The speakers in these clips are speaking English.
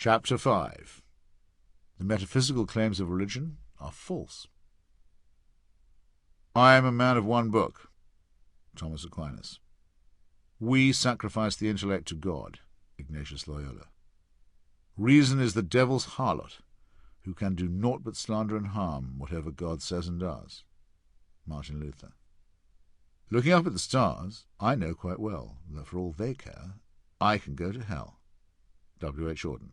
Chapter 5. The metaphysical claims of religion are false. I am a man of one book. Thomas Aquinas. We sacrifice the intellect to God. Ignatius Loyola. Reason is the devil's harlot, who can do naught but slander and harm whatever God says and does. Martin Luther. Looking up at the stars, I know quite well that for all they care, I can go to hell. W. H. Auden,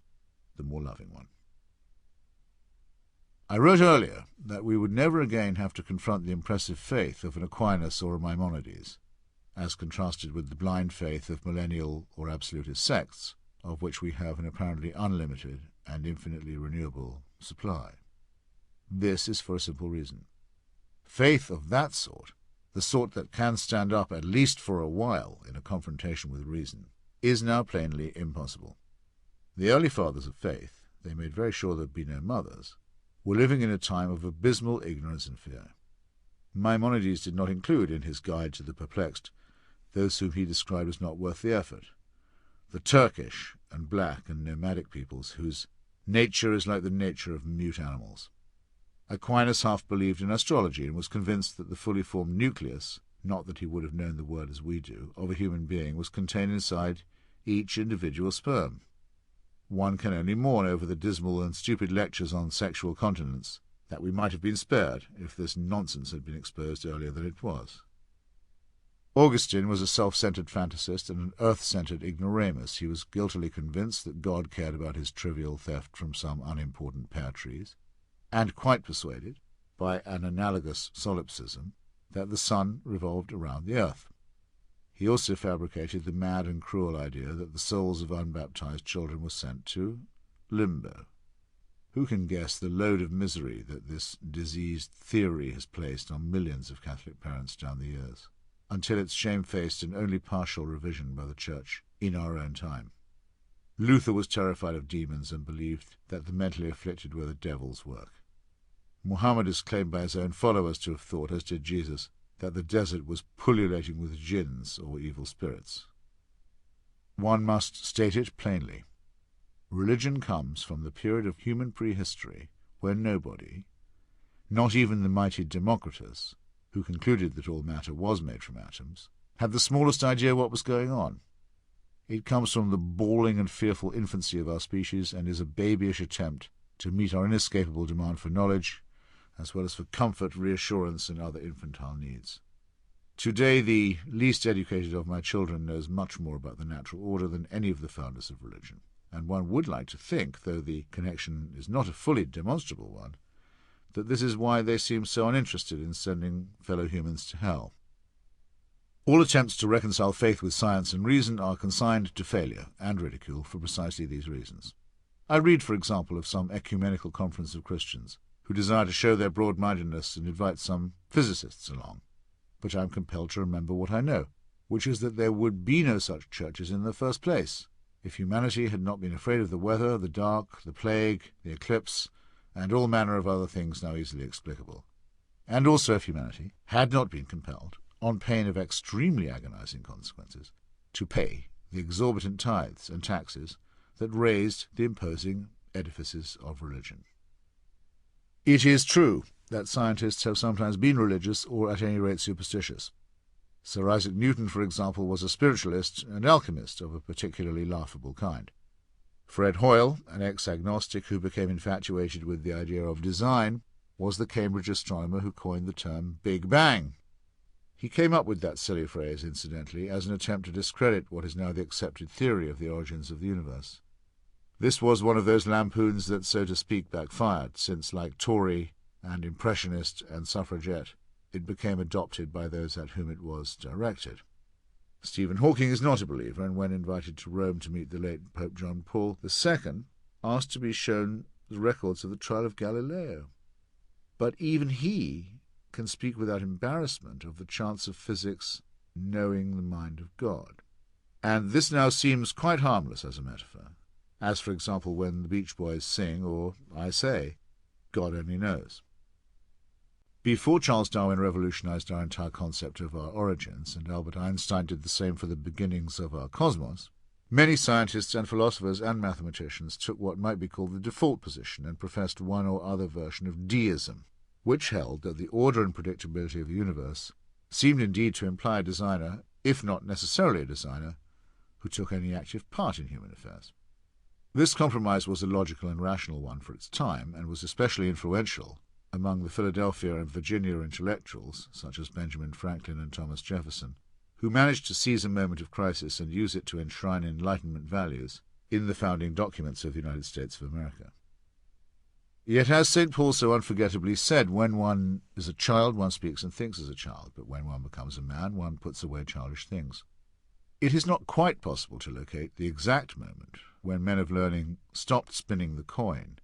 the more loving one. I wrote earlier that we would never again have to confront the impressive faith of an Aquinas or a Maimonides, as contrasted with the blind faith of millennial or absolutist sects, of which we have an apparently unlimited and infinitely renewable supply. This is for a simple reason. Faith of that sort, the sort that can stand up at least for a while in a confrontation with reason, is now plainly impossible. The early fathers of faith, they made very sure there'd be no mothers, were living in a time of abysmal ignorance and fear. Maimonides did not include in his guide to the perplexed those whom he described as not worth the effort, the Turkish and black and nomadic peoples whose nature is like the nature of mute animals. Aquinas half believed in astrology and was convinced that the fully formed nucleus, not that he would have known the word as we do, of a human being was contained inside each individual sperm. One can only mourn over the dismal and stupid lectures on sexual continence that we might have been spared if this nonsense had been exposed earlier than it was. Augustine was a self-centered fantasist and an earth-centered ignoramus. He was guiltily convinced that God cared about his trivial theft from some unimportant pear trees, and quite persuaded, by an analogous solipsism, that the sun revolved around the earth. He also fabricated the mad and cruel idea that the souls of unbaptized children were sent to limbo. Who can guess the load of misery that this diseased theory has placed on millions of Catholic parents down the years, until its shamefaced and only partial revision by the Church in our own time? Luther was terrified of demons and believed that the mentally afflicted were the devil's work. Muhammad is claimed by his own followers to have thought, as did Jesus, that the desert was pullulating with jinns or evil spirits. One must state it plainly. Religion comes from the period of human prehistory when nobody, not even the mighty Democritus, who concluded that all matter was made from atoms, had the smallest idea what was going on. It comes from the bawling and fearful infancy of our species and is a babyish attempt to meet our inescapable demand for knowledge, as well as for comfort, reassurance, and other infantile needs. Today, the least educated of my children knows much more about the natural order than any of the founders of religion, and one would like to think, though the connection is not a fully demonstrable one, that this is why they seem so uninterested in sending fellow humans to hell. All attempts to reconcile faith with science and reason are consigned to failure and ridicule for precisely these reasons. I read, for example, of some ecumenical conference of Christians who desire to show their broad-mindedness and invite some physicists along. But I am compelled to remember what I know, which is that there would be no such churches in the first place if humanity had not been afraid of the weather, the dark, the plague, the eclipse, and all manner of other things now easily explicable. And also if humanity had not been compelled, on pain of extremely agonizing consequences, to pay the exorbitant tithes and taxes that raised the imposing edifices of religion. It is true that scientists have sometimes been religious or at any rate superstitious. Sir Isaac Newton, for example, was a spiritualist and alchemist of a particularly laughable kind. Fred Hoyle, an ex-agnostic who became infatuated with the idea of design, was the Cambridge astronomer who coined the term Big Bang. He came up with that silly phrase, incidentally, as an attempt to discredit what is now the accepted theory of the origins of the universe. This was one of those lampoons that, so to speak, backfired, since, like Tory and Impressionist and Suffragette, it became adopted by those at whom it was directed. Stephen Hawking is not a believer, and when invited to Rome to meet the late Pope John Paul II, asked to be shown the records of the trial of Galileo. But even he can speak without embarrassment of the chance of physics knowing the mind of God. And this now seems quite harmless as a metaphor, as, for example, when the Beach Boys sing, or I say, God only knows. Before Charles Darwin revolutionized our entire concept of our origins, and Albert Einstein did the same for the beginnings of our cosmos, Many scientists and philosophers and mathematicians took what might be called the default position and professed one or other version of deism, which held that the order and predictability of the universe seemed indeed to imply a designer, if not necessarily a designer, who took any active part in human affairs. This compromise was a logical and rational one for its time, and was especially influential among the Philadelphia and Virginia intellectuals, such as Benjamin Franklin and Thomas Jefferson, who managed to seize a moment of crisis and use it to enshrine Enlightenment values in the founding documents of the United States of America. Yet, as St. Paul so unforgettably said, when one is a child, one speaks and thinks as a child, but when one becomes a man, one puts away childish things. It is not quite possible to locate the exact moment when men of learning stopped spinning the coin,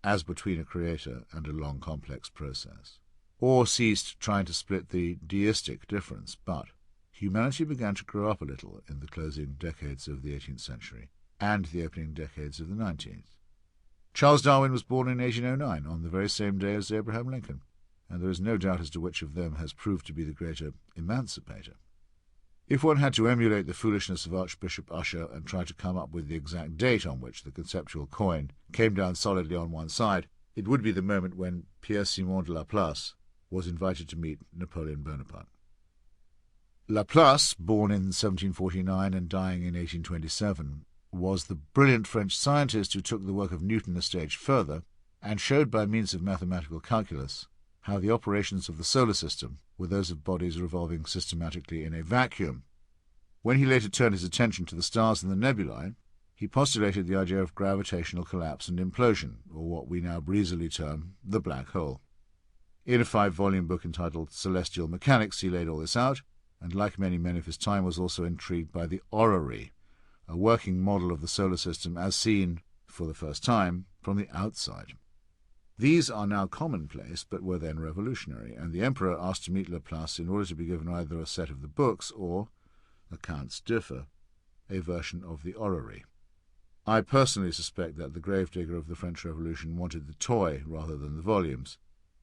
as between a creator and a long complex process, or ceased trying to split the deistic difference, but humanity began to grow up a little in the closing decades of the 18th century and the opening decades of the 19th. Charles Darwin was born in 1809, on the very same day as Abraham Lincoln, and there is no doubt as to which of them has proved to be the greater emancipator. If one had to emulate the foolishness of Archbishop Usher and try to come up with the exact date on which the conceptual coin came down solidly on one side, it would be the moment when Pierre-Simon de Laplace was invited to meet Napoleon Bonaparte. Laplace, born in 1749 and dying in 1827, was the brilliant French scientist who took the work of Newton a stage further and showed by means of mathematical calculus how the operations of the solar system were those of bodies revolving systematically in a vacuum. When he later turned his attention to the stars and the nebulae, he postulated the idea of gravitational collapse and implosion, or what we now breezily term the black hole. In a 5-volume book entitled Celestial Mechanics, he laid all this out, and like many men of his time was also intrigued by the orrery, a working model of the solar system as seen, for the first time, from the outside. These are now commonplace, but were then revolutionary, and the Emperor asked to meet Laplace in order to be given either a set of the books or, accounts differ, a version of the orrery. I personally suspect that the gravedigger of the French Revolution wanted the toy rather than the volumes.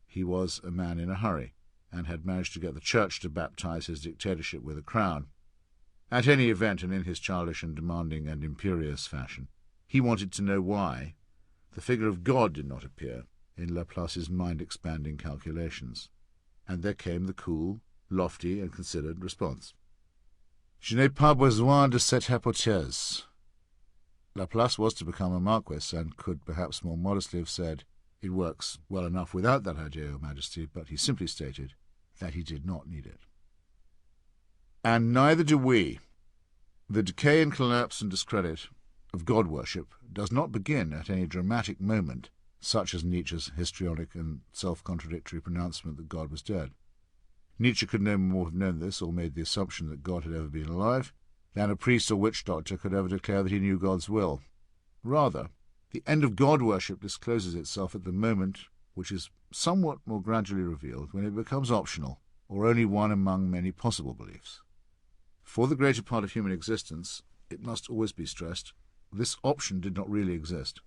He was a man in a hurry, and had managed to get the Church to baptize his dictatorship with a crown. At any event, and in his childish and demanding and imperious fashion, he wanted to know why the figure of God did not appear in Laplace's mind-expanding calculations. And there came the cool, lofty, and considered response. Je n'ai pas besoin de cette hypothèse. Laplace was to become a marquis, and could perhaps more modestly have said, "It works well enough without that idea, Your Majesty," but he simply stated that he did not need it. And neither do we. The decay and collapse and discredit of God-worship does not begin at any dramatic moment, such as Nietzsche's histrionic and self-contradictory pronouncement that God was dead. Nietzsche could no more have known this, or made the assumption that God had ever been alive, than a priest or witch-doctor could ever declare that he knew God's will. Rather, the end of God-worship discloses itself at the moment, which is somewhat more gradually revealed, when it becomes optional, or only one among many possible beliefs. For the greater part of human existence, it must always be stressed, this option did not really exist.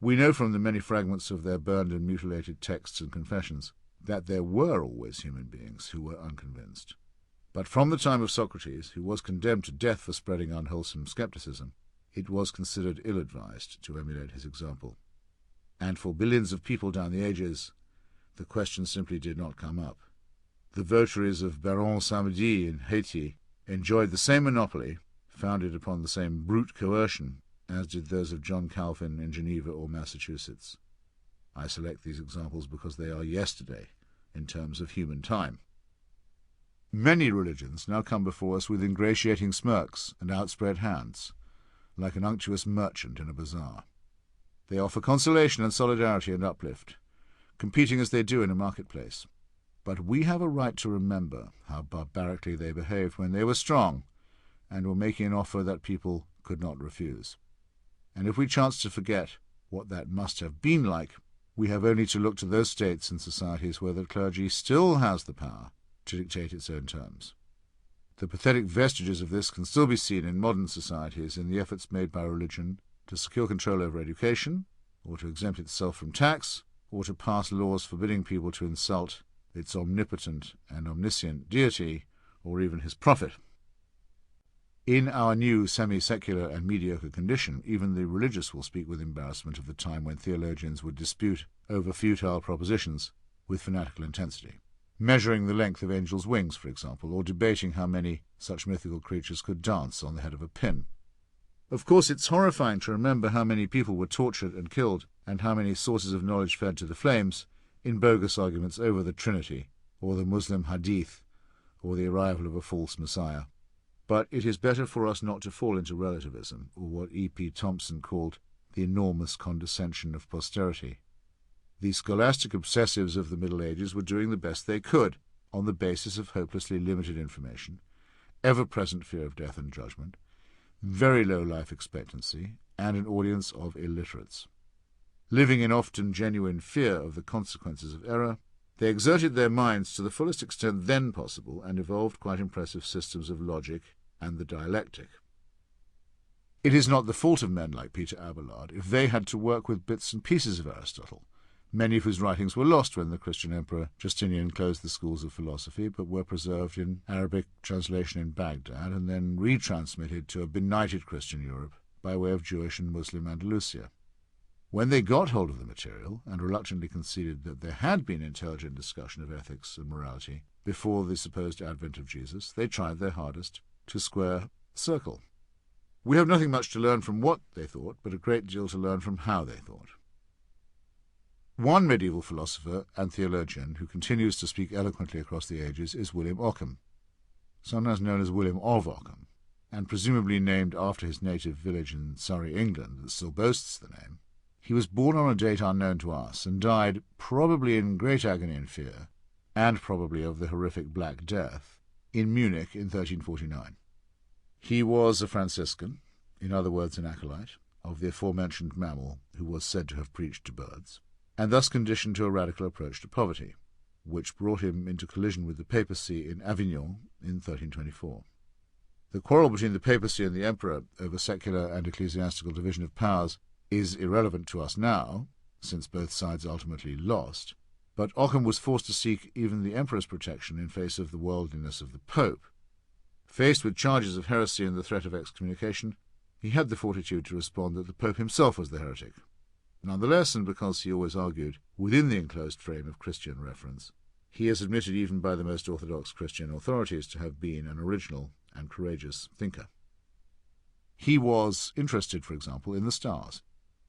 We know from the many fragments of their burned and mutilated texts and confessions that there were always human beings who were unconvinced. But from the time of Socrates, who was condemned to death for spreading unwholesome skepticism, it was considered ill-advised to emulate his example. And for billions of people down the ages, the question simply did not come up. The votaries of Baron Samedi in Haiti enjoyed the same monopoly, founded upon the same brute coercion, as did those of John Calvin in Geneva or Massachusetts. I select these examples because they are yesterday, in terms of human time. Many religions now come before us with ingratiating smirks and outspread hands, like an unctuous merchant in a bazaar. They offer consolation and solidarity and uplift, competing as they do in a marketplace. But we have a right to remember how barbarically they behaved when they were strong and were making an offer that people could not refuse. And if we chance to forget what that must have been like, we have only to look to those states and societies where the clergy still has the power to dictate its own terms. The pathetic vestiges of this can still be seen in modern societies in the efforts made by religion to secure control over education, or to exempt itself from tax, or to pass laws forbidding people to insult its omnipotent and omniscient deity, or even his prophet. In our new semi-secular and mediocre condition, even the religious will speak with embarrassment of the time when theologians would dispute over futile propositions with fanatical intensity, measuring the length of angels' wings, for example, or debating how many such mythical creatures could dance on the head of a pin. Of course, it's horrifying to remember how many people were tortured and killed, and how many sources of knowledge fed to the flames in bogus arguments over the Trinity, or the Muslim Hadith, or the arrival of a false Messiah. But it is better for us not to fall into relativism, or what E.P. Thompson called the enormous condescension of posterity. The scholastic obsessives of the Middle Ages were doing the best they could on the basis of hopelessly limited information, ever-present fear of death and judgment, very low life expectancy, and an audience of illiterates. Living in often genuine fear of the consequences of error, they exerted their minds to the fullest extent then possible and evolved quite impressive systems of logic and the dialectic. It is not the fault of men like Peter Abelard if they had to work with bits and pieces of Aristotle, many of whose writings were lost when the Christian emperor Justinian closed the schools of philosophy, but were preserved in Arabic translation in Baghdad and then retransmitted to a benighted Christian Europe by way of Jewish and Muslim Andalusia. When they got hold of the material and reluctantly conceded that there had been intelligent discussion of ethics and morality before the supposed advent of Jesus, they tried their hardest to square the circle. We have nothing much to learn from what they thought, but a great deal to learn from how they thought. One medieval philosopher and theologian who continues to speak eloquently across the ages is William Ockham, sometimes known as William of Ockham, and presumably named after his native village in Surrey, England, that still boasts the name. He was born on a date unknown to us and died probably in great agony and fear, and probably of the horrific Black Death, in Munich in 1349. He was a Franciscan, in other words an acolyte, of the aforementioned mammal who was said to have preached to birds, and thus conditioned to a radical approach to poverty, which brought him into collision with the papacy in Avignon in 1324. The quarrel between the papacy and the emperor over secular and ecclesiastical division of powers is irrelevant to us now, since both sides ultimately lost, but Ockham was forced to seek even the emperor's protection in face of the worldliness of the pope. Faced with charges of heresy and the threat of excommunication, he had the fortitude to respond that the pope himself was the heretic. Nonetheless, and because he always argued within the enclosed frame of Christian reference, he is admitted even by the most orthodox Christian authorities to have been an original and courageous thinker. He was interested, for example, in the stars.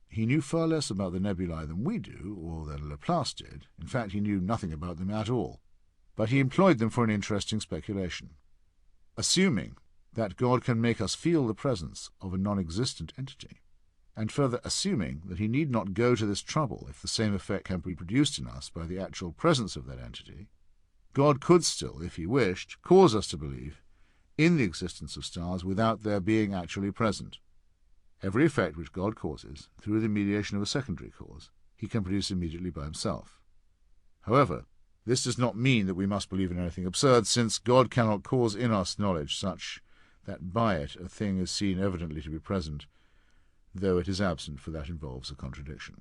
He knew far less about the nebulae than we do, or than Laplace did. In fact, he knew nothing about them at all. But he employed them for an interesting speculation. Assuming that God can make us feel the presence of a non-existent entity, and further assuming that he need not go to this trouble if the same effect can be produced in us by the actual presence of that entity, God could still, if he wished, cause us to believe in the existence of stars without their being actually present. Every effect which God causes, through the mediation of a secondary cause, he can produce immediately by himself. However, this does not mean that we must believe in anything absurd, since God cannot cause in us knowledge such that by it a thing is seen evidently to be present, though it is absent, for that involves a contradiction.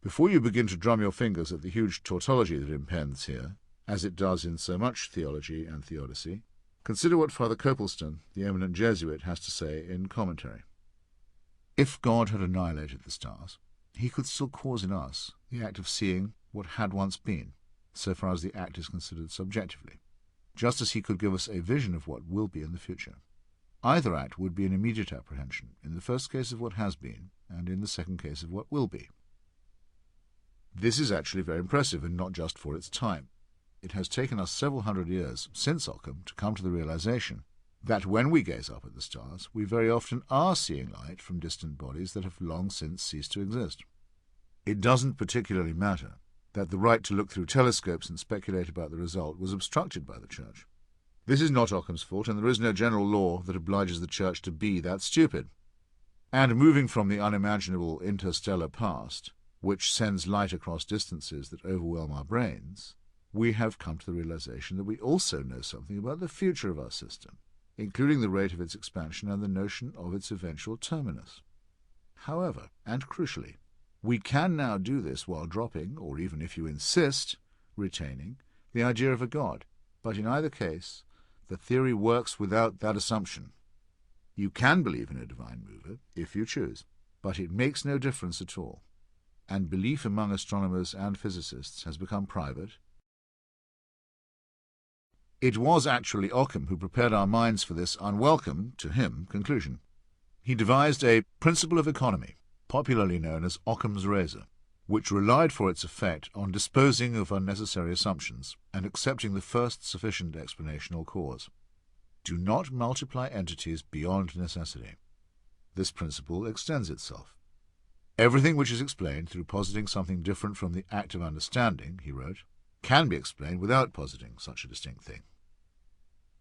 Before you begin to drum your fingers at the huge tautology that impends here, as it does in so much theology and theodicy, consider what Father Copleston, the eminent Jesuit, has to say in commentary. If God had annihilated the stars, he could still cause in us the act of seeing what had once been, so far as the act is considered subjectively, just as he could give us a vision of what will be in the future. Either act would be an immediate apprehension, in the first case of what has been, and in the second case of what will be. This is actually very impressive, and not just for its time. It has taken us several hundred years since Ockham to come to the realization that when we gaze up at the stars, we very often are seeing light from distant bodies that have long since ceased to exist. It doesn't particularly matter that the right to look through telescopes and speculate about the result was obstructed by the Church. This is not Ockham's fault, and there is no general law that obliges the Church to be that stupid. And moving from the unimaginable interstellar past, which sends light across distances that overwhelm our brains, we have come to the realization that we also know something about the future of our system, including the rate of its expansion and the notion of its eventual terminus. However, and crucially, we can now do this while dropping, or even if you insist, retaining, the idea of a God, but in either case, the theory works without that assumption. You can believe in a divine mover, if you choose, but it makes no difference at all, and belief among astronomers and physicists has become private. It was actually Occam who prepared our minds for this unwelcome, to him, conclusion. He devised a principle of economy, popularly known as Occam's razor, which relied for its effect on disposing of unnecessary assumptions and accepting the first sufficient explanation or cause. Do not multiply entities beyond necessity. This principle extends itself. Everything which is explained through positing something different from the act of understanding, he wrote, can be explained without positing such a distinct thing.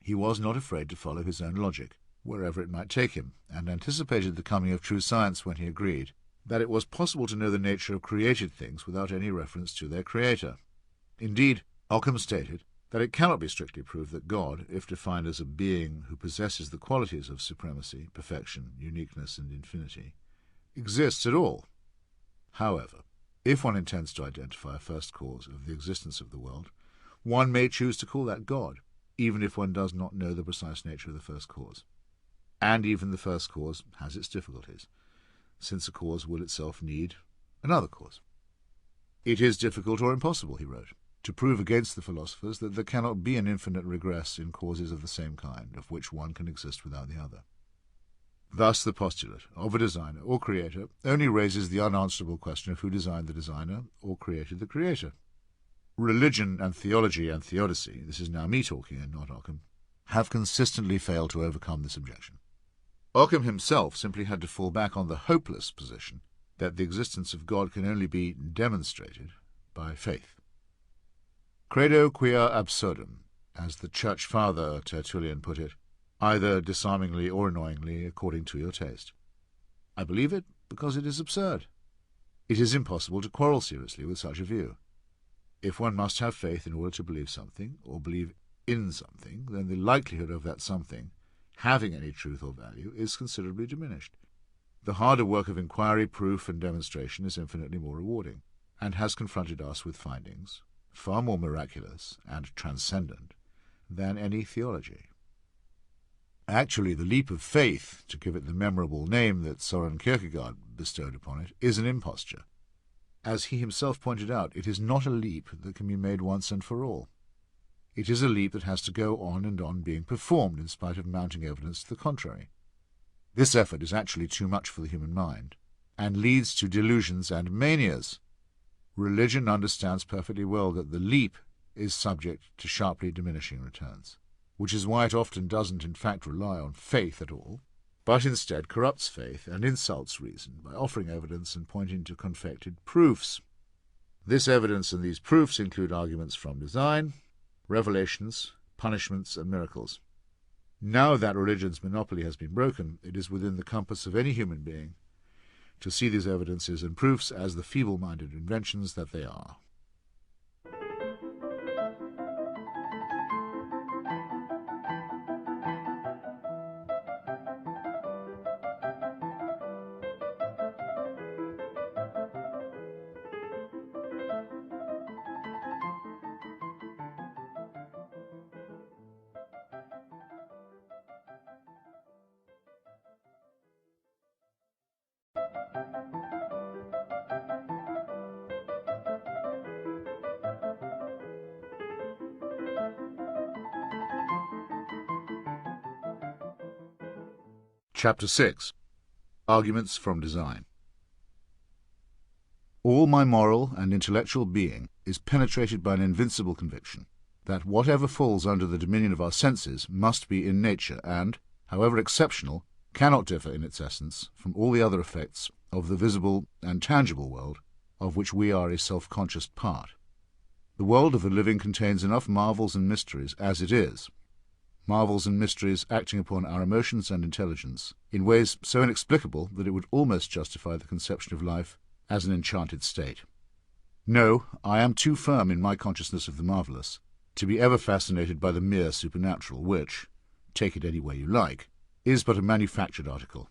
He was not afraid to follow his own logic, wherever it might take him, and anticipated the coming of true science when he agreed that it was possible to know the nature of created things without any reference to their creator. Indeed, Occam stated that it cannot be strictly proved that God, if defined as a being who possesses the qualities of supremacy, perfection, uniqueness, and infinity, exists at all. However, if one intends to identify a first cause of the existence of the world, one may choose to call that God, even if one does not know the precise nature of the first cause. And even the first cause has its difficulties, since a cause will itself need another cause. It is difficult or impossible, he wrote, to prove against the philosophers that there cannot be an infinite regress in causes of the same kind, of which one can exist without the other. Thus the postulate of a designer or creator only raises the unanswerable question of who designed the designer or created the creator. Religion and theology and theodicy, this is now me talking and not Occam, have consistently failed to overcome this objection. Occam himself simply had to fall back on the hopeless position that the existence of God can only be demonstrated by faith. Credo quia absurdum, as the church father Tertullian put it, either disarmingly or annoyingly, according to your taste. I believe it because it is absurd. It is impossible to quarrel seriously with such a view. If one must have faith in order to believe something, or believe in something, then the likelihood of that something having any truth or value is considerably diminished. The harder work of inquiry, proof, and demonstration is infinitely more rewarding, and has confronted us with findings far more miraculous and transcendent than any theology. Actually, the leap of faith, to give it the memorable name that Soren Kierkegaard bestowed upon it, is an imposture. As he himself pointed out, it is not a leap that can be made once and for all. It is a leap that has to go on and on being performed in spite of mounting evidence to the contrary. This effort is actually too much for the human mind, and leads to delusions and manias. Religion understands perfectly well that the leap is subject to sharply diminishing returns, which is why it often doesn't in fact rely on faith at all, but instead corrupts faith and insults reason by offering evidence and pointing to confected proofs. This evidence and these proofs include arguments from design, revelations, punishments, and miracles. Now that religion's monopoly has been broken, it is within the compass of any human being to see these evidences and proofs as the feeble-minded inventions that they are. Chapter 6. Arguments from Design. All my moral and intellectual being is penetrated by an invincible conviction that whatever falls under the dominion of our senses must be in nature and, however exceptional, cannot differ in its essence from all the other effects of the visible and tangible world of which we are a self-conscious part. The world of the living contains enough marvels and mysteries as it is, marvels and mysteries acting upon our emotions and intelligence in ways so inexplicable that it would almost justify the conception of life as an enchanted state. No, I am too firm in my consciousness of the marvellous to be ever fascinated by the mere supernatural, which, take it any way you like, is but a manufactured article,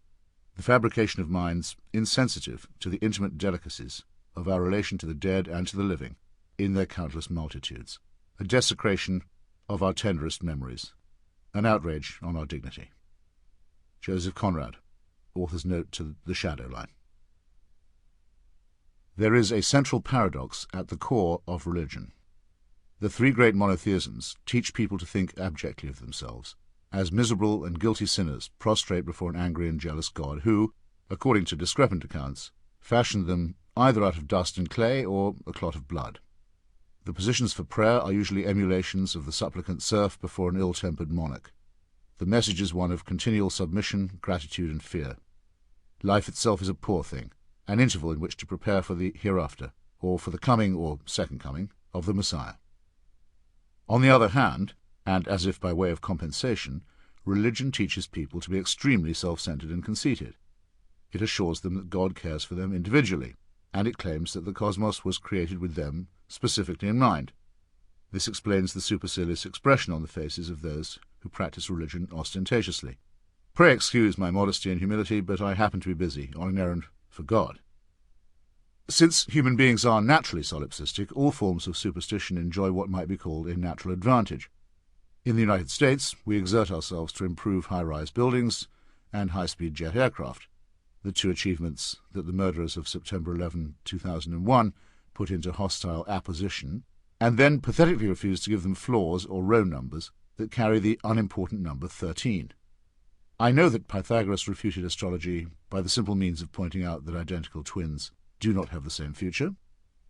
the fabrication of minds insensitive to the intimate delicacies of our relation to the dead and to the living in their countless multitudes, a desecration of our tenderest memories, an outrage on our dignity. Joseph Conrad, author's note to the shadow line. There is a central paradox at the core of religion. The three great monotheisms teach people to think abjectly of themselves, as miserable and guilty sinners prostrate before an angry and jealous God who, according to discrepant accounts, fashioned them either out of dust and clay or a clot of blood. The positions for prayer are usually emulations of the supplicant serf before an ill-tempered monarch. The message is one of continual submission, gratitude, and fear. Life itself is a poor thing, an interval in which to prepare for the hereafter, or for the coming or second coming of the Messiah. On the other hand, and as if by way of compensation, religion teaches people to be extremely self-centered and conceited. It assures them that God cares for them individually, and it claims that the cosmos was created with them specifically in mind. This explains the supercilious expression on the faces of those who practice religion ostentatiously. Pray excuse my modesty and humility, but I happen to be busy on an errand for God. Since human beings are naturally solipsistic, all forms of superstition enjoy what might be called a natural advantage. In the United States, we exert ourselves to improve high-rise buildings and high-speed jet aircraft, the two achievements that the murderers of September 11, 2001 put into hostile apposition, and then pathetically refuse to give them floors or row numbers that carry the unimportant number 13. I know that Pythagoras refuted astrology by the simple means of pointing out that identical twins do not have the same future.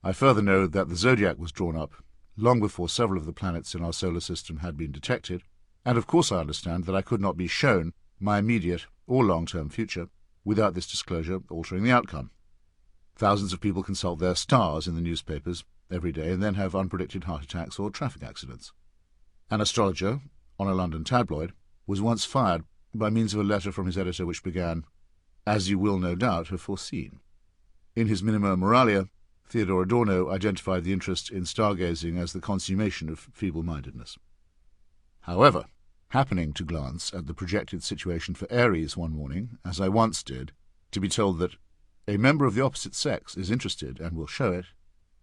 I further know that the zodiac was drawn up long before several of the planets in our solar system had been detected, and of course I understand that I could not be shown my immediate or long-term future without this disclosure altering the outcome. Thousands of people consult their stars in the newspapers every day and then have unpredicted heart attacks or traffic accidents. An astrologer, on a London tabloid, was once fired by means of a letter from his editor which began, "As you will no doubt have foreseen." In his Minima Moralia, Theodore Adorno identified the interest in stargazing as the consummation of feeble-mindedness. However, happening to glance at the projected situation for Aries one morning, as I once did, to be told that a member of the opposite sex is interested and will show it,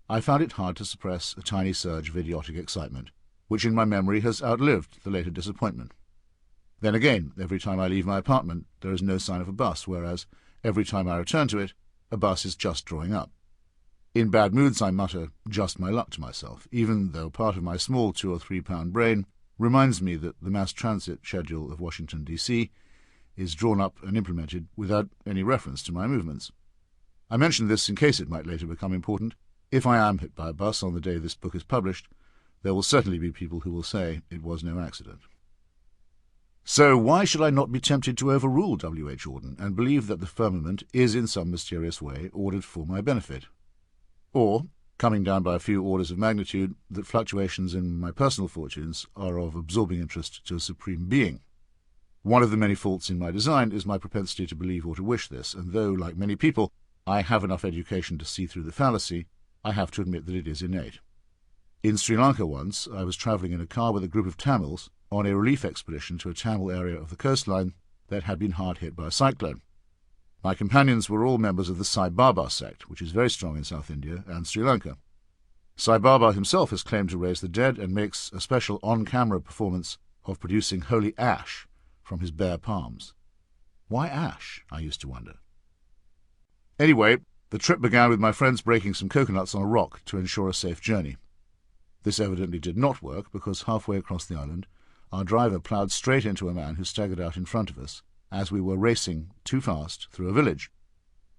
I found it hard to suppress a tiny surge of idiotic excitement, which in my memory has outlived the later disappointment. Then again, every time I leave my apartment, there is no sign of a bus, whereas every time I return to it, a bus is just drawing up. In bad moods I mutter, "just my luck" to myself, even though part of my small 2 or 3 pound brain reminds me that the mass transit schedule of Washington, D.C. is drawn up and implemented without any reference to my movements. I mention this in case it might later become important. If I am hit by a bus on the day this book is published, there will certainly be people who will say it was no accident. So why should I not be tempted to overrule W.H. Auden and believe that the firmament is in some mysterious way ordered for my benefit? Or, coming down by a few orders of magnitude, that fluctuations in my personal fortunes are of absorbing interest to a supreme being? One of the many faults in my design is my propensity to believe or to wish this, and though, like many people, I have enough education to see through the fallacy, I have to admit that it is innate. In Sri Lanka once, I was travelling in a car with a group of Tamils on a relief expedition to a Tamil area of the coastline that had been hard hit by a cyclone. My companions were all members of the Sai Baba sect, which is very strong in South India and Sri Lanka. Sai Baba himself has claimed to raise the dead and makes a special on-camera performance of producing holy ash from his bare palms. Why ash, I used to wonder. Anyway, the trip began with my friends breaking some coconuts on a rock to ensure a safe journey. This evidently did not work, because halfway across the island, our driver ploughed straight into a man who staggered out in front of us as we were racing too fast through a village.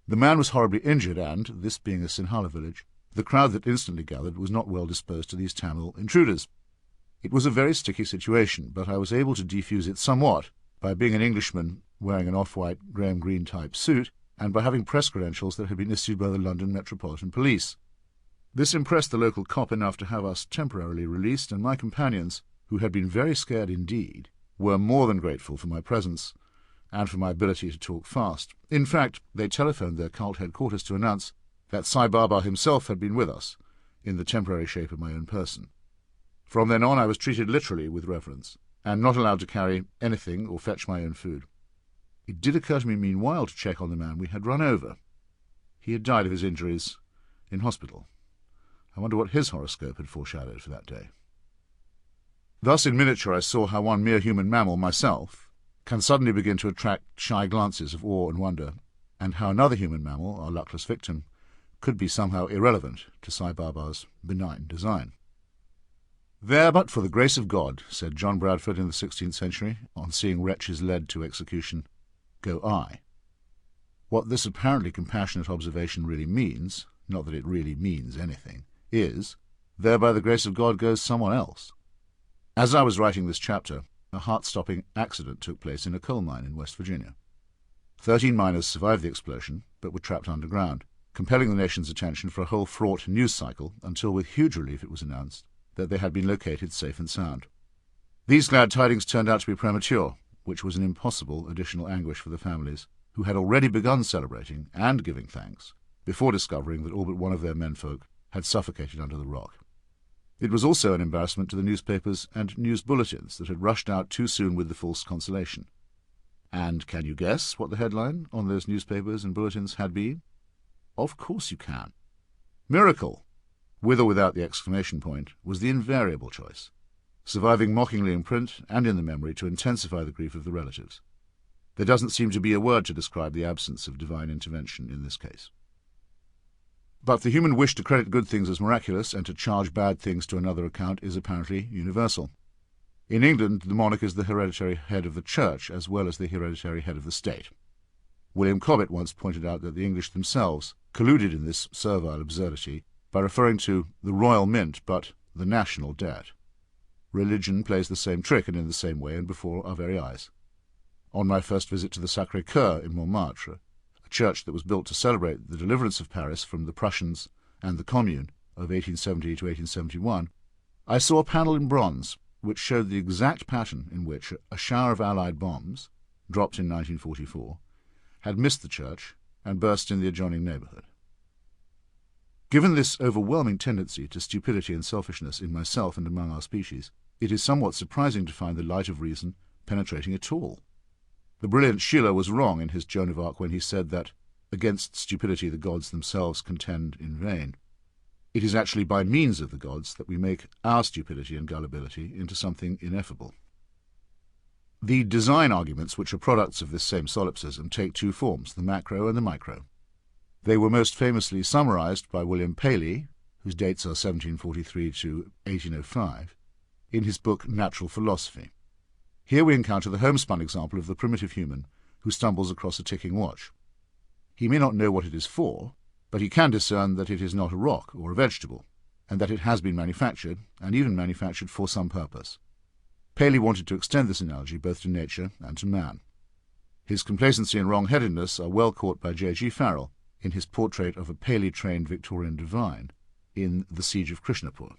The man was horribly injured and, this being a Sinhala village, the crowd that instantly gathered was not well disposed to these Tamil intruders. It was a very sticky situation, but I was able to defuse it somewhat by being an Englishman wearing an off-white Graham-Greene type suit and by having press credentials that had been issued by the London Metropolitan Police. This impressed the local cop enough to have us temporarily released, and my companions, who had been very scared indeed, were more than grateful for my presence and for my ability to talk fast. In fact, they telephoned their cult headquarters to announce that Sai Baba himself had been with us, in the temporary shape of my own person. From then on I was treated literally with reverence, and not allowed to carry anything or fetch my own food. It did occur to me meanwhile to check on the man we had run over. He had died of his injuries in hospital. I wonder what his horoscope had foreshadowed for that day. Thus in miniature I saw how one mere human mammal, myself, can suddenly begin to attract shy glances of awe and wonder, and how another human mammal, our luckless victim, could be somehow irrelevant to Sai Baba's benign design. "There, but for the grace of God," said John Bradford in the 16th century, on seeing wretches led to execution, "go I." What this apparently compassionate observation really means, not that it really means anything, is, there by the grace of God goes someone else. As I was writing this chapter, a heart-stopping accident took place in a coal mine in West Virginia. 13 miners survived the explosion, but were trapped underground, compelling the nation's attention for a whole fraught news cycle until with huge relief it was announced that they had been located safe and sound. These glad tidings turned out to be premature, which was an impossible additional anguish for the families, who had already begun celebrating and giving thanks before discovering that all but one of their menfolk had suffocated under the rock. It was also an embarrassment to the newspapers and news bulletins that had rushed out too soon with the false consolation. And can you guess what the headline on those newspapers and bulletins had been? Of course you can. Miracle, with or without the exclamation point, was the invariable choice, surviving mockingly in print and in the memory to intensify the grief of the relatives. There doesn't seem to be a word to describe the absence of divine intervention in this case. But the human wish to credit good things as miraculous and to charge bad things to another account is apparently universal. In England, the monarch is the hereditary head of the Church as well as the hereditary head of the state. William Cobbett once pointed out that the English themselves colluded in this servile absurdity by referring to the royal mint but the national debt. Religion plays the same trick and in the same way and before our very eyes. On my first visit to the Sacré-Cœur in Montmartre, a church that was built to celebrate the deliverance of Paris from the Prussians and the Commune of 1870 to 1871, I saw a panel in bronze which showed the exact pattern in which a shower of Allied bombs, dropped in 1944, had missed the church and burst in the adjoining neighbourhood. Given this overwhelming tendency to stupidity and selfishness in myself and among our species, it is somewhat surprising to find the light of reason penetrating at all. The brilliant Schiller was wrong in his Joan of Arc when he said that, against stupidity the gods themselves contend in vain. It is actually by means of the gods that we make our stupidity and gullibility into something ineffable. The design arguments which are products of this same solipsism take two forms, the macro and the micro. They were most famously summarized by William Paley, whose dates are 1743 to 1805, in his book Natural Philosophy. Here we encounter the homespun example of the primitive human who stumbles across a ticking watch. He may not know what it is for, but he can discern that it is not a rock or a vegetable, and that it has been manufactured, and even manufactured for some purpose. Paley wanted to extend this analogy both to nature and to man. His complacency and wrong-headedness are well caught by J.G. Farrell in his portrait of a Paley-trained Victorian divine in The Siege of Krishnapur.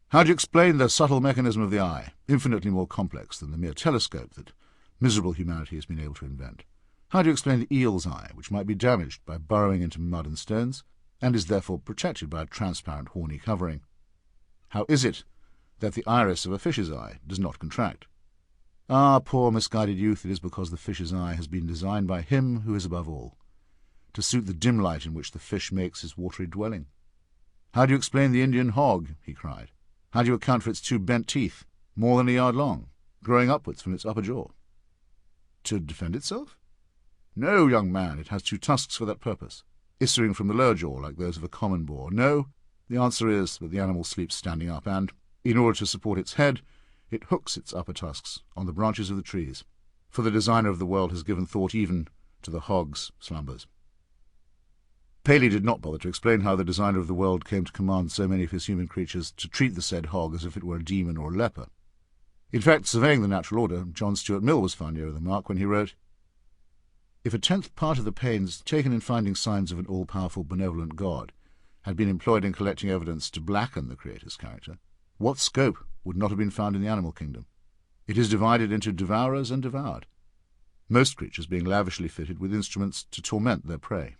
How do you explain the subtle mechanism of the eye, infinitely more complex than the mere telescope that miserable humanity has been able to invent? How do you explain the eel's eye, which might be damaged by burrowing into mud and stones, and is therefore protected by a transparent horny covering? How is it that the iris of a fish's eye does not contract? Ah, poor misguided youth, it is because the fish's eye has been designed by him who is above all, to suit the dim light in which the fish makes his watery dwelling. How do you explain the Indian hog? He cried. How do you account for its two bent teeth, more than a yard long, growing upwards from its upper jaw? To defend itself? No, young man, it has two tusks for that purpose, issuing from the lower jaw like those of a common boar. No, the answer is that the animal sleeps standing up, and, in order to support its head, it hooks its upper tusks on the branches of the trees, for the designer of the world has given thought even to the hog's slumbers. Paley did not bother to explain how the designer of the world came to command so many of his human creatures to treat the said hog as if it were a demon or a leper. In fact, surveying the natural order, John Stuart Mill was far nearer the mark when he wrote, "If a 10th part of the pains taken in finding signs of an all-powerful benevolent God had been employed in collecting evidence to blacken the Creator's character, what scope would not have been found in the animal kingdom? It is divided into devourers and devoured, most creatures being lavishly fitted with instruments to torment their prey."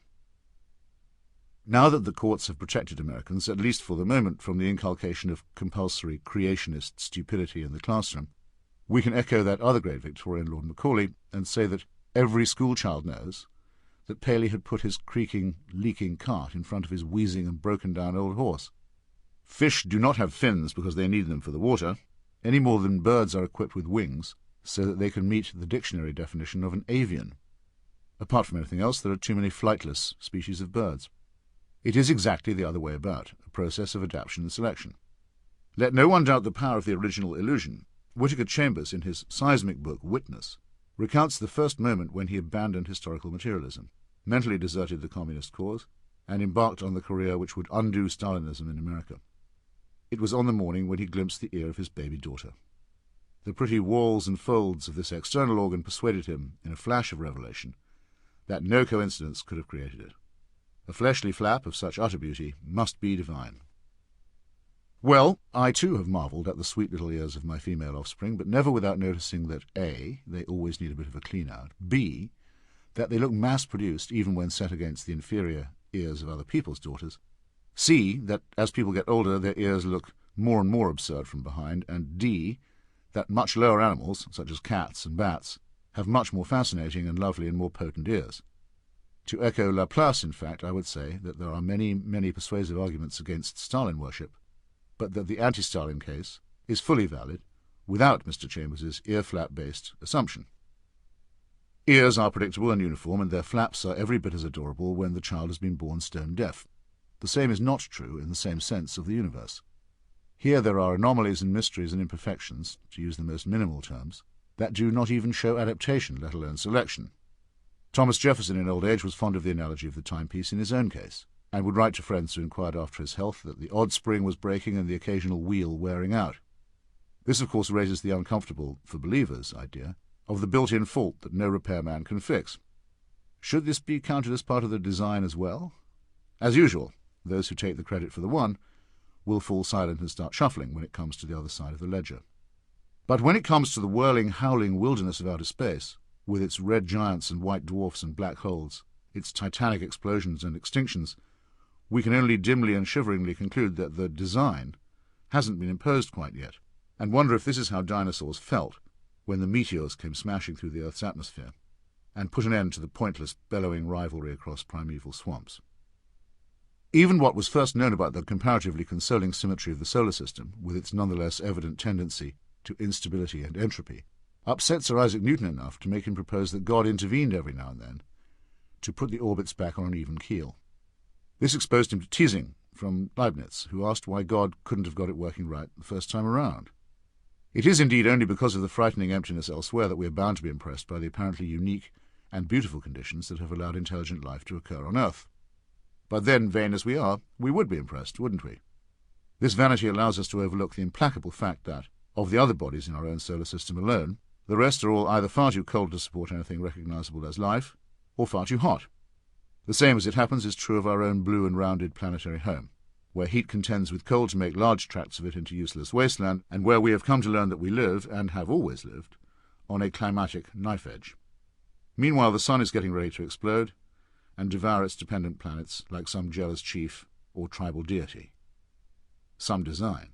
Now that the courts have protected Americans, at least for the moment, from the inculcation of compulsory creationist stupidity in the classroom, we can echo that other great Victorian Lord Macaulay and say that every schoolchild knows that Paley had put his creaking, leaking cart in front of his wheezing and broken-down old horse. Fish do not have fins because they need them for the water, any more than birds are equipped with wings, so that they can meet the dictionary definition of an avian. Apart from anything else, there are too many flightless species of birds. It is exactly the other way about, a process of adaptation and selection. Let no one doubt the power of the original illusion. Whittaker Chambers, in his seismic book Witness, recounts the first moment when he abandoned historical materialism, mentally deserted the communist cause, and embarked on the career which would undo Stalinism in America. It was on the morning when he glimpsed the ear of his baby daughter. The pretty walls and folds of this external organ persuaded him, in a flash of revelation, that no coincidence could have created it. A fleshly flap of such utter beauty must be divine. Well, I too have marvelled at the sweet little ears of my female offspring, but never without noticing that A, they always need a bit of a clean-out, B, that they look mass-produced even when set against the inferior ears of other people's daughters, C, that as people get older their ears look more and more absurd from behind, and D, that much lower animals, such as cats and bats, have much more fascinating and lovely and more potent ears. To echo Laplace, in fact, I would say that there are many, many persuasive arguments against Stalin worship, but that the anti-Stalin case is fully valid without Mr. Chambers's ear-flap-based assumption. Ears are predictable and uniform, and their flaps are every bit as adorable when the child has been born stone-deaf. The same is not true in the same sense of the universe. Here there are anomalies and mysteries and imperfections, to use the most minimal terms, that do not even show adaptation, let alone selection. Thomas Jefferson in old age was fond of the analogy of the timepiece in his own case, and would write to friends who inquired after his health that the odd spring was breaking and the occasional wheel wearing out. This, of course, raises the uncomfortable, for believers, idea of the built-in fault that no repairman can fix. Should this be counted as part of the design as well? As usual, those who take the credit for the one will fall silent and start shuffling when it comes to the other side of the ledger. But when it comes to the whirling, howling wilderness of outer space, with its red giants and white dwarfs and black holes, its titanic explosions and extinctions, we can only dimly and shiveringly conclude that the design hasn't been imposed quite yet, and wonder if this is how dinosaurs felt when the meteors came smashing through the Earth's atmosphere, and put an end to the pointless, bellowing rivalry across primeval swamps. Even what was first known about the comparatively consoling symmetry of the solar system, with its nonetheless evident tendency to instability and entropy, upset Sir Isaac Newton enough to make him propose that God intervened every now and then to put the orbits back on an even keel. This exposed him to teasing from Leibniz, who asked why God couldn't have got it working right the first time around. It is indeed only because of the frightening emptiness elsewhere that we are bound to be impressed by the apparently unique and beautiful conditions that have allowed intelligent life to occur on Earth. But then, vain as we are, we would be impressed, wouldn't we? This vanity allows us to overlook the implacable fact that, of the other bodies in our own solar system alone, the rest are all either far too cold to support anything recognizable as life, or far too hot. The same, as it happens, is true of our own blue and rounded planetary home, where heat contends with cold to make large tracts of it into useless wasteland, and where we have come to learn that we live, and have always lived, on a climatic knife-edge. Meanwhile, the sun is getting ready to explode, and devour its dependent planets like some jealous chief or tribal deity. Some design.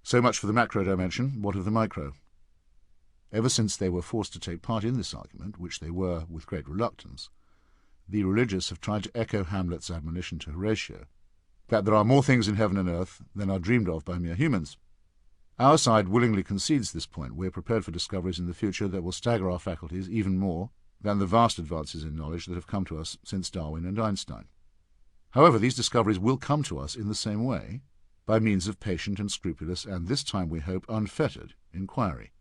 So much for the macro dimension. What of the micro? Ever since they were forced to take part in this argument, which they were with great reluctance, the religious have tried to echo Hamlet's admonition to Horatio, that there are more things in heaven and earth than are dreamed of by mere humans. Our side willingly concedes this point. We are prepared for discoveries in the future that will stagger our faculties even more than the vast advances in knowledge that have come to us since Darwin and Einstein. However, these discoveries will come to us in the same way, by means of patient and scrupulous, and this time we hope unfettered, inquiry.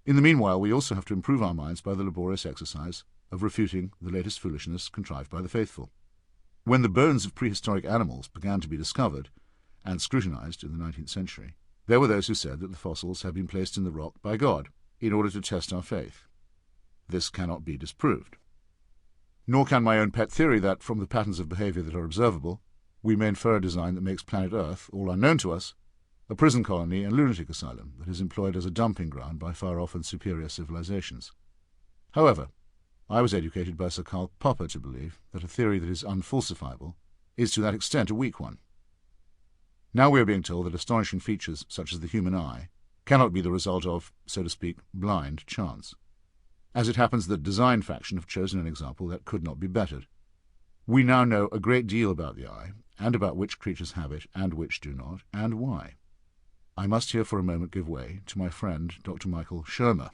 In the meanwhile, we also have to improve our minds by the laborious exercise of refuting the latest foolishness contrived by the faithful. When the bones of prehistoric animals began to be discovered and scrutinized in the 19th century, there were those who said that the fossils had been placed in the rock by God in order to test our faith. This cannot be disproved. Nor can my own pet theory that, from the patterns of behaviour that are observable, we may infer a design that makes planet Earth, all unknown to us, a prison colony and lunatic asylum that is employed as a dumping ground by far-off and superior civilizations. However, I was educated by Sir Karl Popper to believe that a theory that is unfalsifiable is to that extent a weak one. Now we are being told that astonishing features such as the human eye cannot be the result of, so to speak, blind chance. As it happens, the design faction have chosen an example that could not be bettered. We now know a great deal about the eye, and about which creatures have it and which do not, and why. I must here for a moment give way to my friend Dr. Michael Shermer.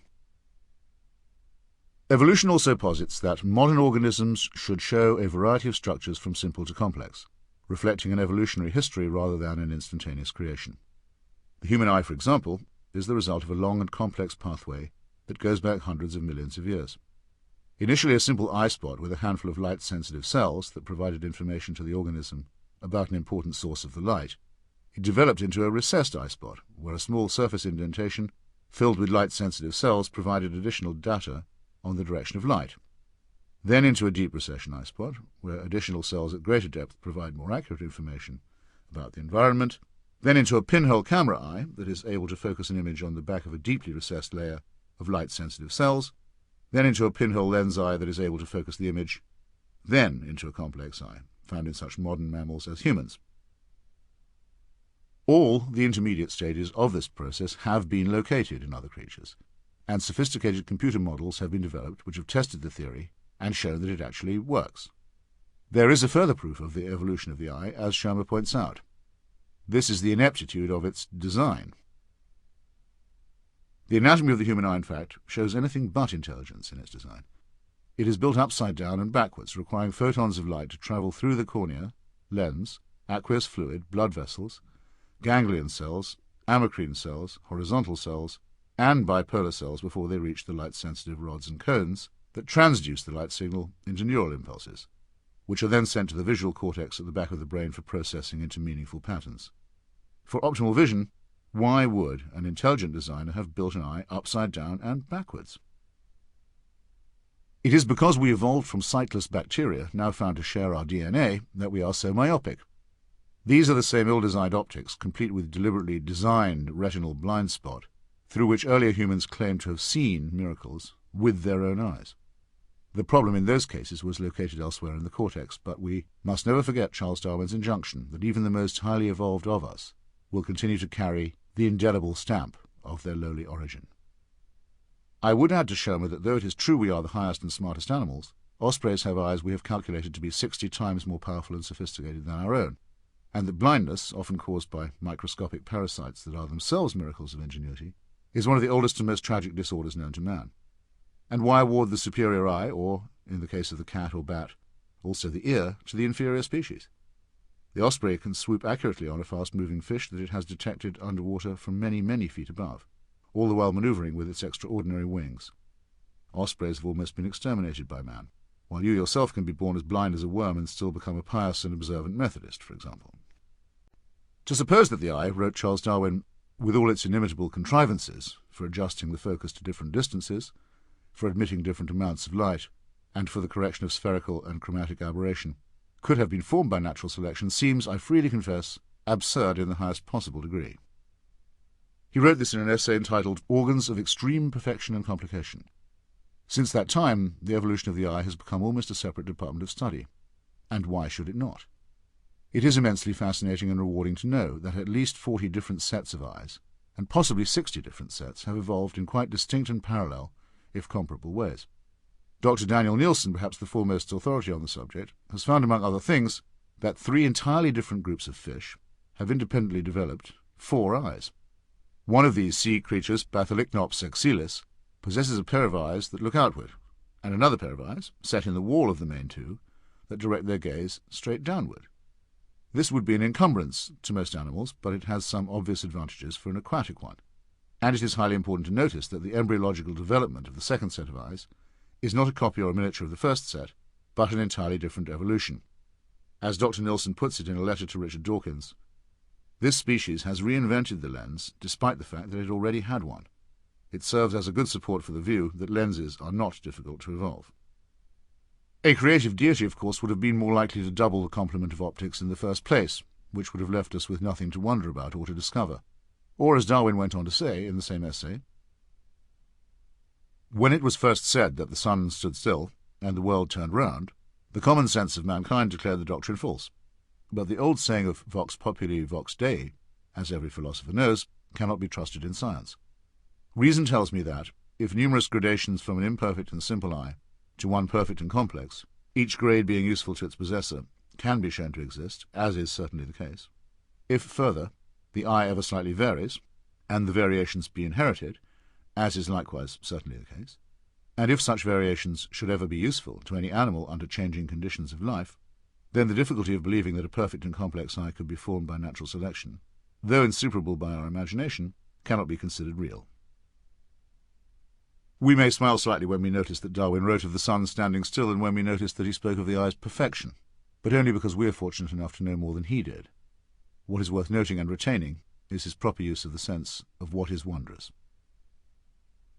Evolution also posits that modern organisms should show a variety of structures from simple to complex, reflecting an evolutionary history rather than an instantaneous creation. The human eye, for example, is the result of a long and complex pathway that goes back hundreds of millions of years. Initially a simple eye spot with a handful of light-sensitive cells that provided information to the organism about an important source of the light, it developed into a recessed eye spot, where a small surface indentation filled with light-sensitive cells provided additional data on the direction of light. Then into a deep recession eye spot, where additional cells at greater depth provide more accurate information about the environment. Then into a pinhole camera eye that is able to focus an image on the back of a deeply recessed layer of light-sensitive cells. Then into a pinhole lens eye that is able to focus the image. Then into a complex eye, found in such modern mammals as humans. All the intermediate stages of this process have been located in other creatures, and sophisticated computer models have been developed which have tested the theory and shown that it actually works. There is a further proof of the evolution of the eye, as Shermer points out. This is the ineptitude of its design. The anatomy of the human eye, in fact, shows anything but intelligence in its design. It is built upside down and backwards, requiring photons of light to travel through the cornea, lens, aqueous fluid, blood vessels, ganglion cells, amacrine cells, horizontal cells, and bipolar cells before they reach the light-sensitive rods and cones that transduce the light signal into neural impulses, which are then sent to the visual cortex at the back of the brain for processing into meaningful patterns. For optimal vision, why would an intelligent designer have built an eye upside down and backwards? It is because we evolved from sightless bacteria, now found to share our DNA, that we are so myopic. These are the same ill-designed optics, complete with deliberately designed retinal blind spot, through which earlier humans claimed to have seen miracles with their own eyes. The problem in those cases was located elsewhere in the cortex, but we must never forget Charles Darwin's injunction that even the most highly evolved of us will continue to carry the indelible stamp of their lowly origin. I would add to Shermer that though it is true we are the highest and smartest animals, ospreys have eyes we have calculated to be 60 times more powerful and sophisticated than our own, and that blindness, often caused by microscopic parasites that are themselves miracles of ingenuity, is one of the oldest and most tragic disorders known to man. And why award the superior eye, or, in the case of the cat or bat, also the ear, to the inferior species? The osprey can swoop accurately on a fast-moving fish that it has detected underwater from many, many feet above, all the while manoeuvring with its extraordinary wings. Ospreys have almost been exterminated by man, while you yourself can be born as blind as a worm and still become a pious and observant Methodist, for example. To suppose that the eye, wrote Charles Darwin, with all its inimitable contrivances for adjusting the focus to different distances, for admitting different amounts of light, and for the correction of spherical and chromatic aberration, could have been formed by natural selection seems, I freely confess, absurd in the highest possible degree. He wrote this in an essay entitled Organs of Extreme Perfection and Complication. Since that time, the evolution of the eye has become almost a separate department of study. And why should it not? It is immensely fascinating and rewarding to know that at least 40 different sets of eyes, and possibly 60 different sets, have evolved in quite distinct and parallel, if comparable, ways. Dr. Daniel Nielsen, perhaps the foremost authority on the subject, has found, among other things, that 3 entirely different groups of fish have independently developed 4 eyes. One of these sea creatures, Bathylicnops exilis, possesses a pair of eyes that look outward, and another pair of eyes, set in the wall of the main 2, that direct their gaze straight downward. This would be an encumbrance to most animals, but it has some obvious advantages for an aquatic one. And it is highly important to notice that the embryological development of the second set of eyes is not a copy or a miniature of the first set, but an entirely different evolution. As Dr. Nielsen puts it in a letter to Richard Dawkins, this species has reinvented the lens despite the fact that it already had one. It serves as a good support for the view that lenses are not difficult to evolve. A creative deity, of course, would have been more likely to double the complement of optics in the first place, which would have left us with nothing to wonder about or to discover. Or, as Darwin went on to say in the same essay, when it was first said that the sun stood still and the world turned round, the common sense of mankind declared the doctrine false. But the old saying of vox populi vox Dei, as every philosopher knows, cannot be trusted in science. Reason tells me that, if numerous gradations from an imperfect and simple eye to one perfect and complex, each grade being useful to its possessor, can be shown to exist, as is certainly the case, if, further, the eye ever slightly varies, and the variations be inherited, as is likewise certainly the case, and if such variations should ever be useful to any animal under changing conditions of life, then the difficulty of believing that a perfect and complex eye could be formed by natural selection, though insuperable by our imagination, cannot be considered real. We may smile slightly when we notice that Darwin wrote of the sun standing still and when we notice that he spoke of the eye's perfection, but only because we are fortunate enough to know more than he did. What is worth noting and retaining is his proper use of the sense of what is wondrous.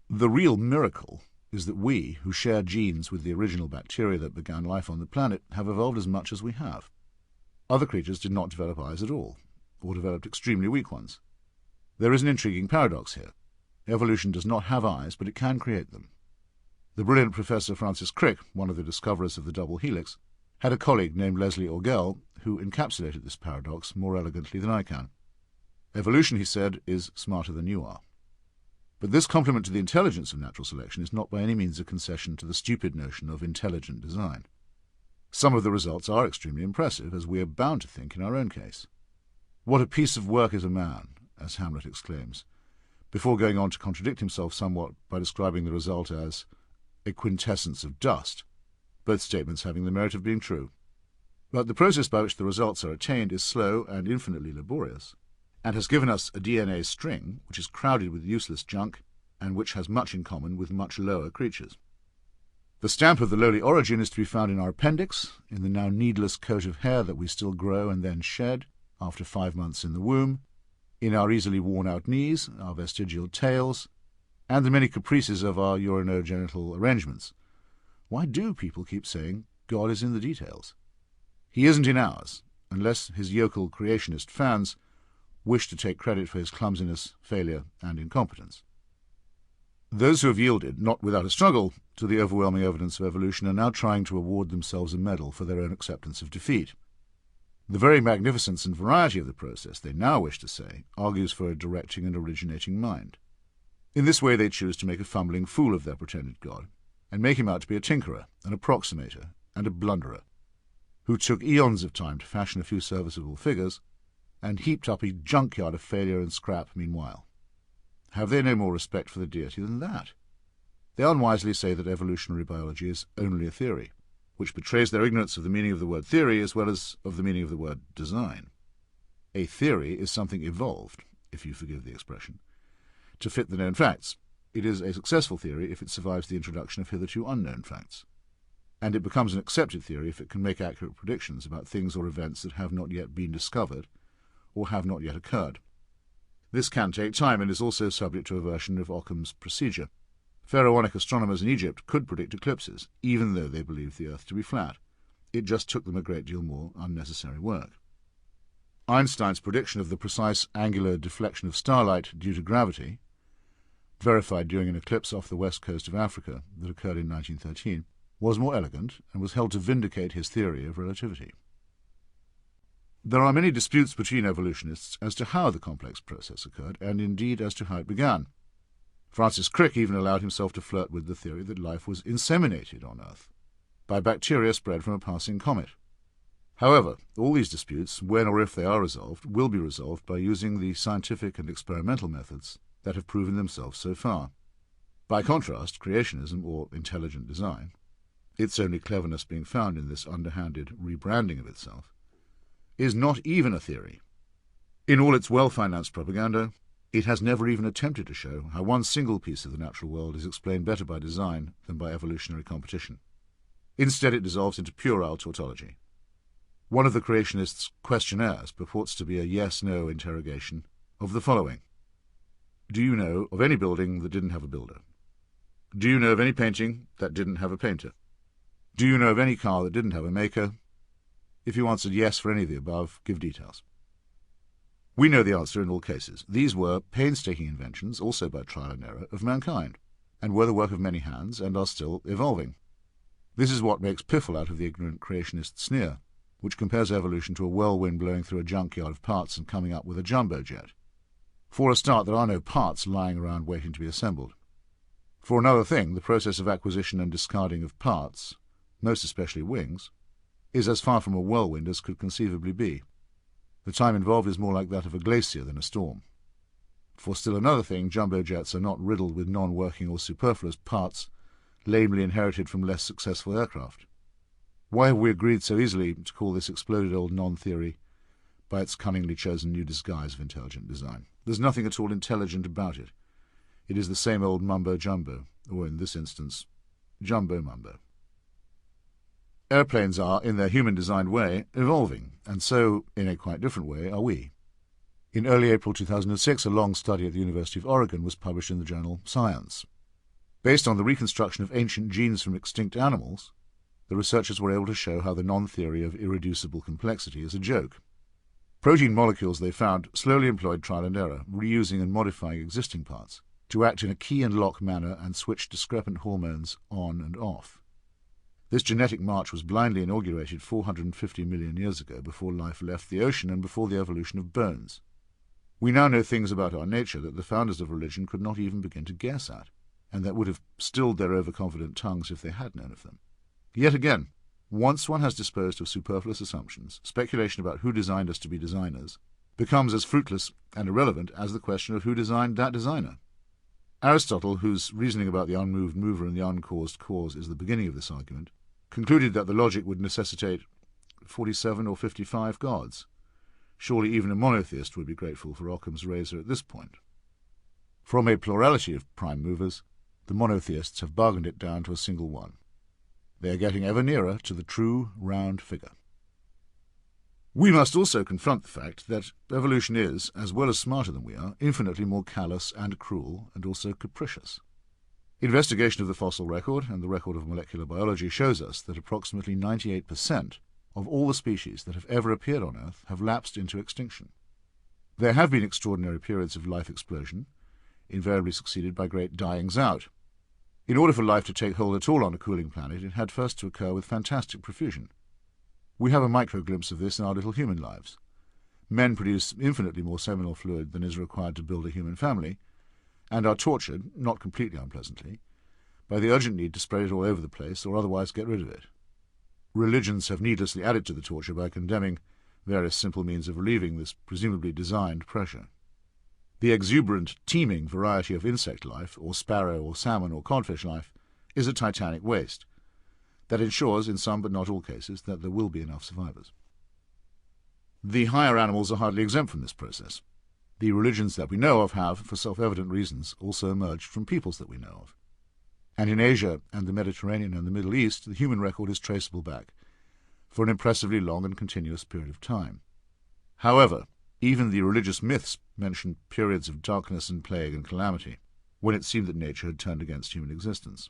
The real miracle is that we, who share genes with the original bacteria that began life on the planet, have evolved as much as we have. Other creatures did not develop eyes at all, or developed extremely weak ones. There is an intriguing paradox here. Evolution does not have eyes, but it can create them. The brilliant Professor Francis Crick, one of the discoverers of the double helix, had a colleague named Leslie Orgel who encapsulated this paradox more elegantly than I can. Evolution, he said, is smarter than you are. But this compliment to the intelligence of natural selection is not by any means a concession to the stupid notion of intelligent design. Some of the results are extremely impressive, as we are bound to think in our own case. What a piece of work is a man, as Hamlet exclaims, before going on to contradict himself somewhat by describing the result as a quintessence of dust, both statements having the merit of being true. But the process by which the results are attained is slow and infinitely laborious, and has given us a DNA string which is crowded with useless junk and which has much in common with much lower creatures. The stamp of the lowly origin is to be found in our appendix, in the now needless coat of hair that we still grow and then shed after 5 months in the womb, in our easily worn-out knees, our vestigial tails, and the many caprices of our urinogenital arrangements. Why do people keep saying God is in the details? He isn't in ours, unless his yokel creationist fans wish to take credit for his clumsiness, failure, and incompetence. Those who have yielded, not without a struggle, to the overwhelming evidence of evolution are now trying to award themselves a medal for their own acceptance of defeat. The very magnificence and variety of the process, they now wish to say, argues for a directing and originating mind. In this way they choose to make a fumbling fool of their pretended God, and make him out to be a tinkerer, an approximator, and a blunderer, who took eons of time to fashion a few serviceable figures, and heaped up a junkyard of failure and scrap meanwhile. Have they no more respect for the deity than that? They unwisely say that evolutionary biology is only a theory, which betrays their ignorance of the meaning of the word theory as well as of the meaning of the word design. A theory is something evolved, if you forgive the expression, to fit the known facts. It is a successful theory if it survives the introduction of hitherto unknown facts, and it becomes an accepted theory if it can make accurate predictions about things or events that have not yet been discovered or have not yet occurred. This can take time and is also subject to a version of Occam's procedure. Pharaonic astronomers in Egypt could predict eclipses, even though they believed the Earth to be flat. It just took them a great deal more unnecessary work. Einstein's prediction of the precise angular deflection of starlight due to gravity, verified during an eclipse off the west coast of Africa that occurred in 1913, was more elegant and was held to vindicate his theory of relativity. There are many disputes between evolutionists as to how the complex process occurred, and indeed as to how it began. Francis Crick even allowed himself to flirt with the theory that life was inseminated on Earth by bacteria spread from a passing comet. However, all these disputes, when or if they are resolved, will be resolved by using the scientific and experimental methods that have proven themselves so far. By contrast, creationism, or intelligent design, its only cleverness being found in this underhanded rebranding of itself, is not even a theory. In all its well-financed propaganda, it has never even attempted to show how one single piece of the natural world is explained better by design than by evolutionary competition. Instead, it dissolves into puerile tautology. One of the creationists' questionnaires purports to be a yes-no interrogation of the following. Do you know of any building that didn't have a builder? Do you know of any painting that didn't have a painter? Do you know of any car that didn't have a maker? If you answered yes for any of the above, give details. We know the answer in all cases. These were painstaking inventions, also by trial and error, of mankind, and were the work of many hands, and are still evolving. This is what makes piffle out of the ignorant creationist sneer, which compares evolution to a whirlwind blowing through a junkyard of parts and coming up with a jumbo jet. For a start, there are no parts lying around waiting to be assembled. For another thing, the process of acquisition and discarding of parts, most especially wings, is as far from a whirlwind as could conceivably be. The time involved is more like that of a glacier than a storm. For still another thing, jumbo jets are not riddled with non-working or superfluous parts, lamely inherited from less successful aircraft. Why have we agreed so easily to call this exploded old non-theory by its cunningly chosen new disguise of intelligent design? There's nothing at all intelligent about it. It is the same old mumbo-jumbo, or in this instance, jumbo-mumbo. Airplanes are, in their human-designed way, evolving, and so, in a quite different way, are we. In early April 2006, a long study at the University of Oregon was published in the journal Science. Based on the reconstruction of ancient genes from extinct animals, the researchers were able to show how the non-theory of irreducible complexity is a joke. Protein molecules, they found, slowly employed trial and error, reusing and modifying existing parts, to act in a key-and-lock manner and switch discrepant hormones on and off. This genetic march was blindly inaugurated 450 million years ago, before life left the ocean and before the evolution of bones. We now know things about our nature that the founders of religion could not even begin to guess at, and that would have stilled their overconfident tongues if they had known of them. Yet again, once one has disposed of superfluous assumptions, speculation about who designed us to be designers becomes as fruitless and irrelevant as the question of who designed that designer. Aristotle, whose reasoning about the unmoved mover and the uncaused cause is the beginning of this argument, concluded that the logic would necessitate 47 or 55 gods. Surely even a monotheist would be grateful for Occam's razor at this point. From a plurality of prime movers, the monotheists have bargained it down to a single one. They are getting ever nearer to the true round figure. We must also confront the fact that evolution is, as well as smarter than we are, infinitely more callous and cruel and also capricious. Investigation of the fossil record and the record of molecular biology shows us that approximately 98% of all the species that have ever appeared on Earth have lapsed into extinction. There have been extraordinary periods of life explosion, invariably succeeded by great dyings out. In order for life to take hold at all on a cooling planet, it had first to occur with fantastic profusion. We have a micro-glimpse of this in our little human lives. Men produce infinitely more seminal fluid than is required to build a human family, and are tortured, not completely unpleasantly, by the urgent need to spread it all over the place or otherwise get rid of it. Religions have needlessly added to the torture by condemning various simple means of relieving this presumably designed pressure. The exuberant, teeming variety of insect life, or sparrow or salmon or codfish life, is a titanic waste that ensures, in some but not all cases, that there will be enough survivors. The higher animals are hardly exempt from this process. The religions that we know of have, for self-evident reasons, also emerged from peoples that we know of. And in Asia and the Mediterranean and the Middle East, the human record is traceable back for an impressively long and continuous period of time. However, even the religious myths mention periods of darkness and plague and calamity, when it seemed that nature had turned against human existence.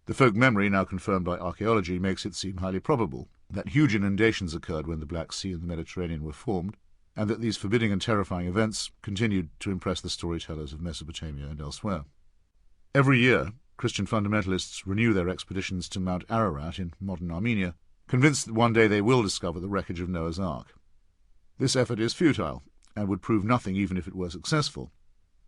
The folk memory, now confirmed by archaeology, makes it seem highly probable that huge inundations occurred when the Black Sea and the Mediterranean were formed, and that these forbidding and terrifying events continued to impress the storytellers of Mesopotamia and elsewhere. Every year, Christian fundamentalists renew their expeditions to Mount Ararat in modern Armenia, convinced that one day they will discover the wreckage of Noah's Ark. This effort is futile, and would prove nothing even if it were successful.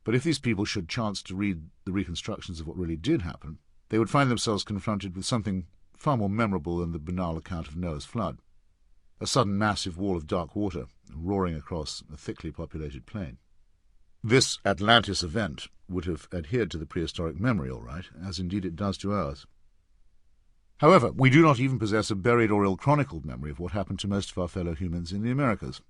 But if these people should chance to read the reconstructions of what really did happen, they would find themselves confronted with something far more memorable than the banal account of Noah's flood: a sudden massive wall of dark water roaring across a thickly populated plain. This Atlantis event would have adhered to the prehistoric memory all right, as indeed it does to ours. However, we do not even possess a buried or ill-chronicled memory of what happened to most of our fellow humans in the Americas.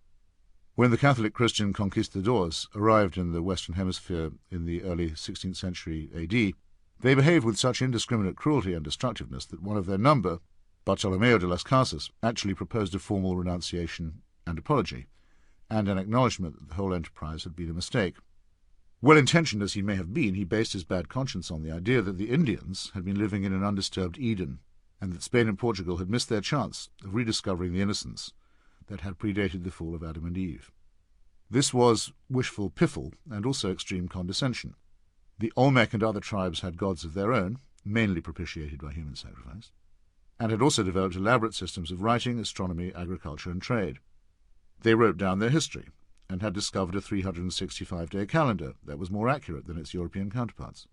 When the Catholic Christian conquistadors arrived in the Western Hemisphere in the early 16th century AD, they behaved with such indiscriminate cruelty and destructiveness that one of their number, Bartolomeo de las Casas, actually proposed a formal renunciation and apology, and an acknowledgment that the whole enterprise had been a mistake. Well-intentioned as he may have been, he based his bad conscience on the idea that the Indians had been living in an undisturbed Eden, and that Spain and Portugal had missed their chance of rediscovering the innocence that had predated the fall of Adam and Eve. This was wishful piffle and also extreme condescension. The Olmec and other tribes had gods of their own, mainly propitiated by human sacrifice, and had also developed elaborate systems of writing, astronomy, agriculture, and trade. They wrote down their history, and had discovered a 365-day calendar that was more accurate than its European counterparts.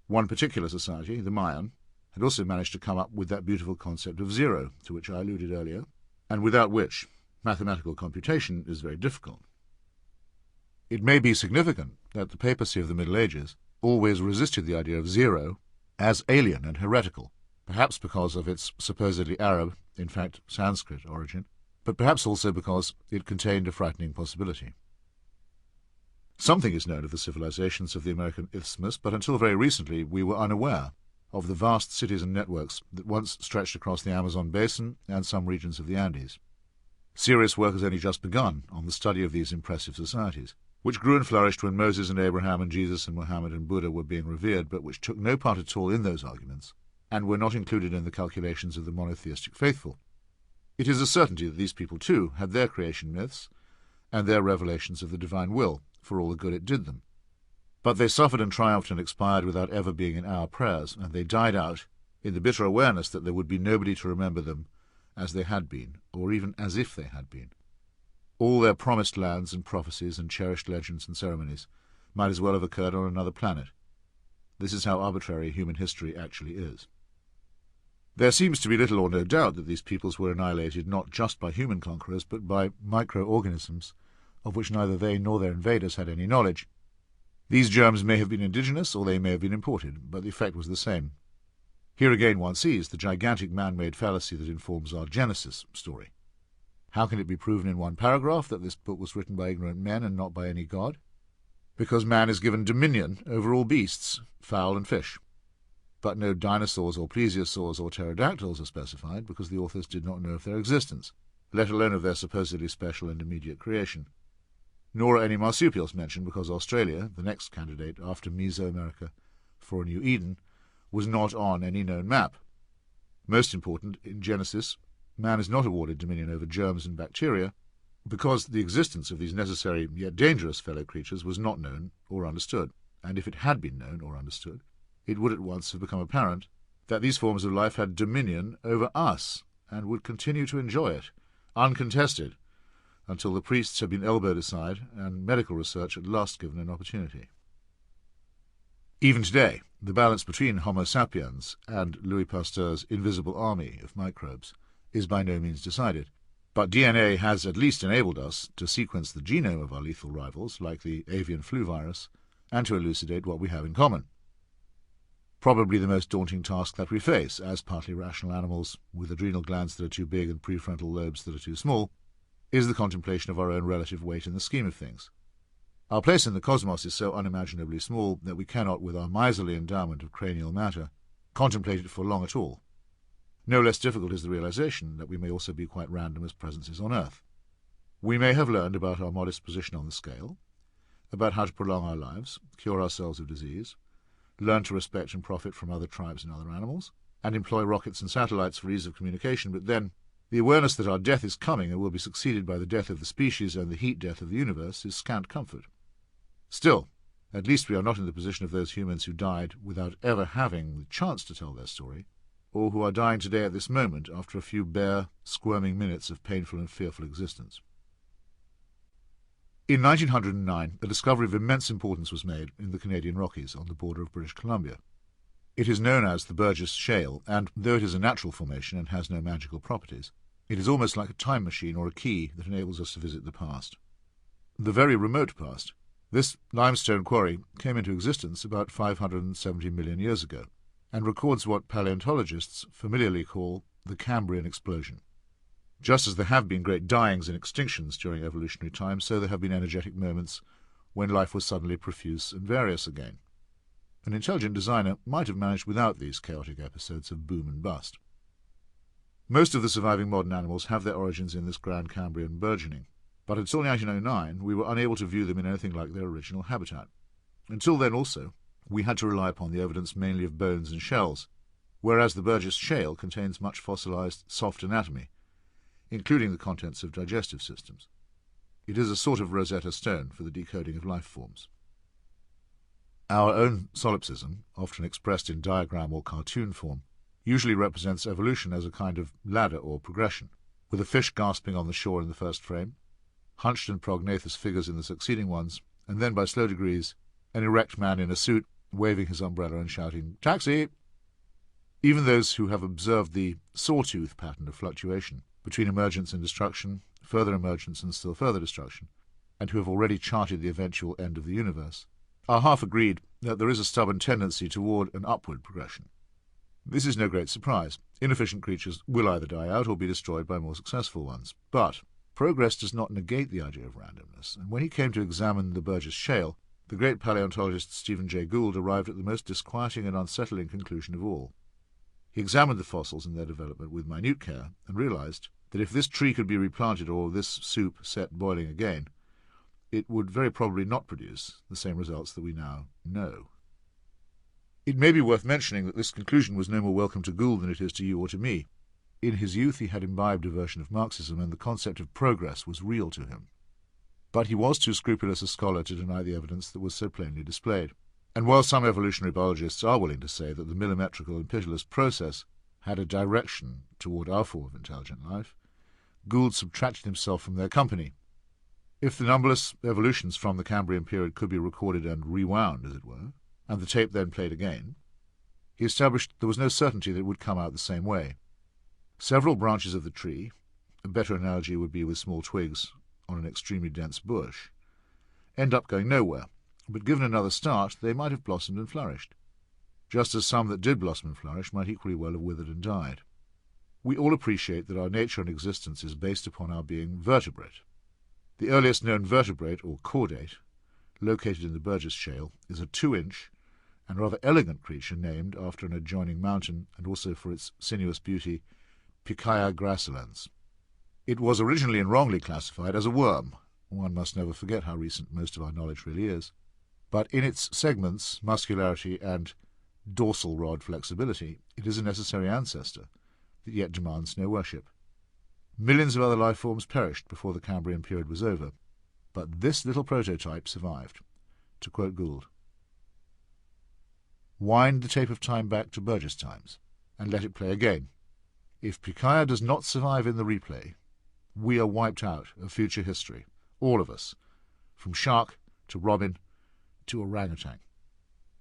One particular society, the Mayan, had also managed to come up with that beautiful concept of zero, to which I alluded earlier, and without which mathematical computation is very difficult. It may be significant that the papacy of the Middle Ages always resisted the idea of zero as alien and heretical, perhaps because of its supposedly Arab, in fact Sanskrit, origin, but perhaps also because it contained a frightening possibility. Something is known of the civilizations of the American Isthmus, but until very recently we were unaware of the vast cities and networks that once stretched across the Amazon basin and some regions of the Andes. Serious work has only just begun on the study of these impressive societies, which grew and flourished when Moses and Abraham and Jesus and Muhammad and Buddha were being revered, but which took no part at all in those arguments, and were not included in the calculations of the monotheistic faithful. It is a certainty that these people, too, had their creation myths and their revelations of the divine will, for all the good it did them. But they suffered and triumphed and expired without ever being in our prayers, and they died out in the bitter awareness that there would be nobody to remember them as they had been, or even as if they had been. All their promised lands and prophecies and cherished legends and ceremonies might as well have occurred on another planet. This is how arbitrary human history actually is. There seems to be little or no doubt that these peoples were annihilated not just by human conquerors, but by microorganisms, of which neither they nor their invaders had any knowledge. These germs may have been indigenous, or they may have been imported, but the effect was the same. Here again one sees the gigantic man-made fallacy that informs our Genesis story. How can it be proven in one paragraph that this book was written by ignorant men and not by any god? Because man is given dominion over all beasts, fowl and fish. But no dinosaurs or plesiosaurs or pterodactyls are specified, because the authors did not know of their existence, let alone of their supposedly special and immediate creation. Nor are any marsupials mentioned, because Australia, the next candidate after Mesoamerica for a new Eden, was not on any known map. Most important, in Genesis, man is not awarded dominion over germs and bacteria, because the existence of these necessary yet dangerous fellow creatures was not known or understood, and if it had been known or understood, it would at once have become apparent that these forms of life had dominion over us, and would continue to enjoy it, uncontested, until the priests had been elbowed aside and medical research at last given an opportunity. Even today, the balance between Homo sapiens and Louis Pasteur's invisible army of microbes is by no means decided, but DNA has at least enabled us to sequence the genome of our lethal rivals, like the avian flu virus, and to elucidate what we have in common. Probably the most daunting task that we face, as partly rational animals with adrenal glands that are too big and prefrontal lobes that are too small, is the contemplation of our own relative weight in the scheme of things. Our place in the cosmos is so unimaginably small that we cannot, with our miserly endowment of cranial matter, contemplate it for long at all. No less difficult is the realization that we may also be quite random as presences on Earth. We may have learned about our modest position on the scale, about how to prolong our lives, cure ourselves of disease, learn to respect and profit from other tribes and other animals, and employ rockets and satellites for ease of communication, but then the awareness that our death is coming and will be succeeded by the death of the species and the heat death of the universe is scant comfort. Still, at least we are not in the position of those humans who died without ever having the chance to tell their story, or who are dying today at this moment after a few bare, squirming minutes of painful and fearful existence. In 1909, a discovery of immense importance was made in the Canadian Rockies on the border of British Columbia. It is known as the Burgess Shale, and though it is a natural formation and has no magical properties, it is almost like a time machine or a key that enables us to visit the past. The very remote past. This limestone quarry came into existence about 570 million years ago, and records what paleontologists familiarly call the Cambrian explosion. Just as there have been great dyings and extinctions during evolutionary time, so there have been energetic moments when life was suddenly profuse and various again. An intelligent designer might have managed without these chaotic episodes of boom and bust. Most of the surviving modern animals have their origins in this grand Cambrian burgeoning, but until 1909 we were unable to view them in anything like their original habitat. Until then also, we had to rely upon the evidence mainly of bones and shells, whereas the Burgess Shale contains much fossilized soft anatomy, including the contents of digestive systems. It is a sort of Rosetta Stone for the decoding of life forms. Our own solipsism, often expressed in diagram or cartoon form, usually represents evolution as a kind of ladder or progression, with a fish gasping on the shore in the first frame, hunched and prognathous figures in the succeeding ones, and then by slow degrees an erect man in a suit waving his umbrella and shouting, "Taxi!" Even those who have observed the sawtooth pattern of fluctuation between emergence and destruction, further emergence and still further destruction, and who have already charted the eventual end of the universe, are half agreed that there is a stubborn tendency toward an upward progression. This is no great surprise. Inefficient creatures will either die out or be destroyed by more successful ones. But progress does not negate the idea of randomness, and when he came to examine the Burgess Shale, the great paleontologist Stephen Jay Gould arrived at the most disquieting and unsettling conclusion of all. He examined the fossils and their development with minute care and realized that if this tree could be replanted or this soup set boiling again, it would very probably not produce the same results that we now know. It may be worth mentioning that this conclusion was no more welcome to Gould than it is to you or to me. In his youth he had imbibed a version of Marxism, and the concept of progress was real to him. But he was too scrupulous a scholar to deny the evidence that was so plainly displayed. And while some evolutionary biologists are willing to say that the millimetrical and pitiless process had a direction toward our form of intelligent life, Gould subtracted himself from their company. If the numberless evolutions from the Cambrian period could be recorded and rewound, as it were, and the tape then played again, he established there was no certainty that it would come out the same way. Several branches of the tree, a better analogy would be with small twigs on an extremely dense bush, end up going nowhere, but given another start they might have blossomed and flourished, just as some that did blossom and flourish might equally well have withered and died. We all appreciate that our nature and existence is based upon our being vertebrate. The earliest known vertebrate, or chordate, located in the Burgess Shale, is a 2-inch and rather elegant creature named after an adjoining mountain and also for its sinuous beauty, Picaia gracilens. It was originally and wrongly classified as a worm. One must never forget how recent most of our knowledge really is. But in its segments, muscularity, and dorsal rod flexibility, it is a necessary ancestor that yet demands no worship. Millions of other life forms perished before the Cambrian period was over, but this little prototype survived. To quote Gould, "Wind the tape of time back to Burgess times, and let it play again. If Picaia does not survive in the replay, we are wiped out of future history, all of us, from shark to robin to orangutan."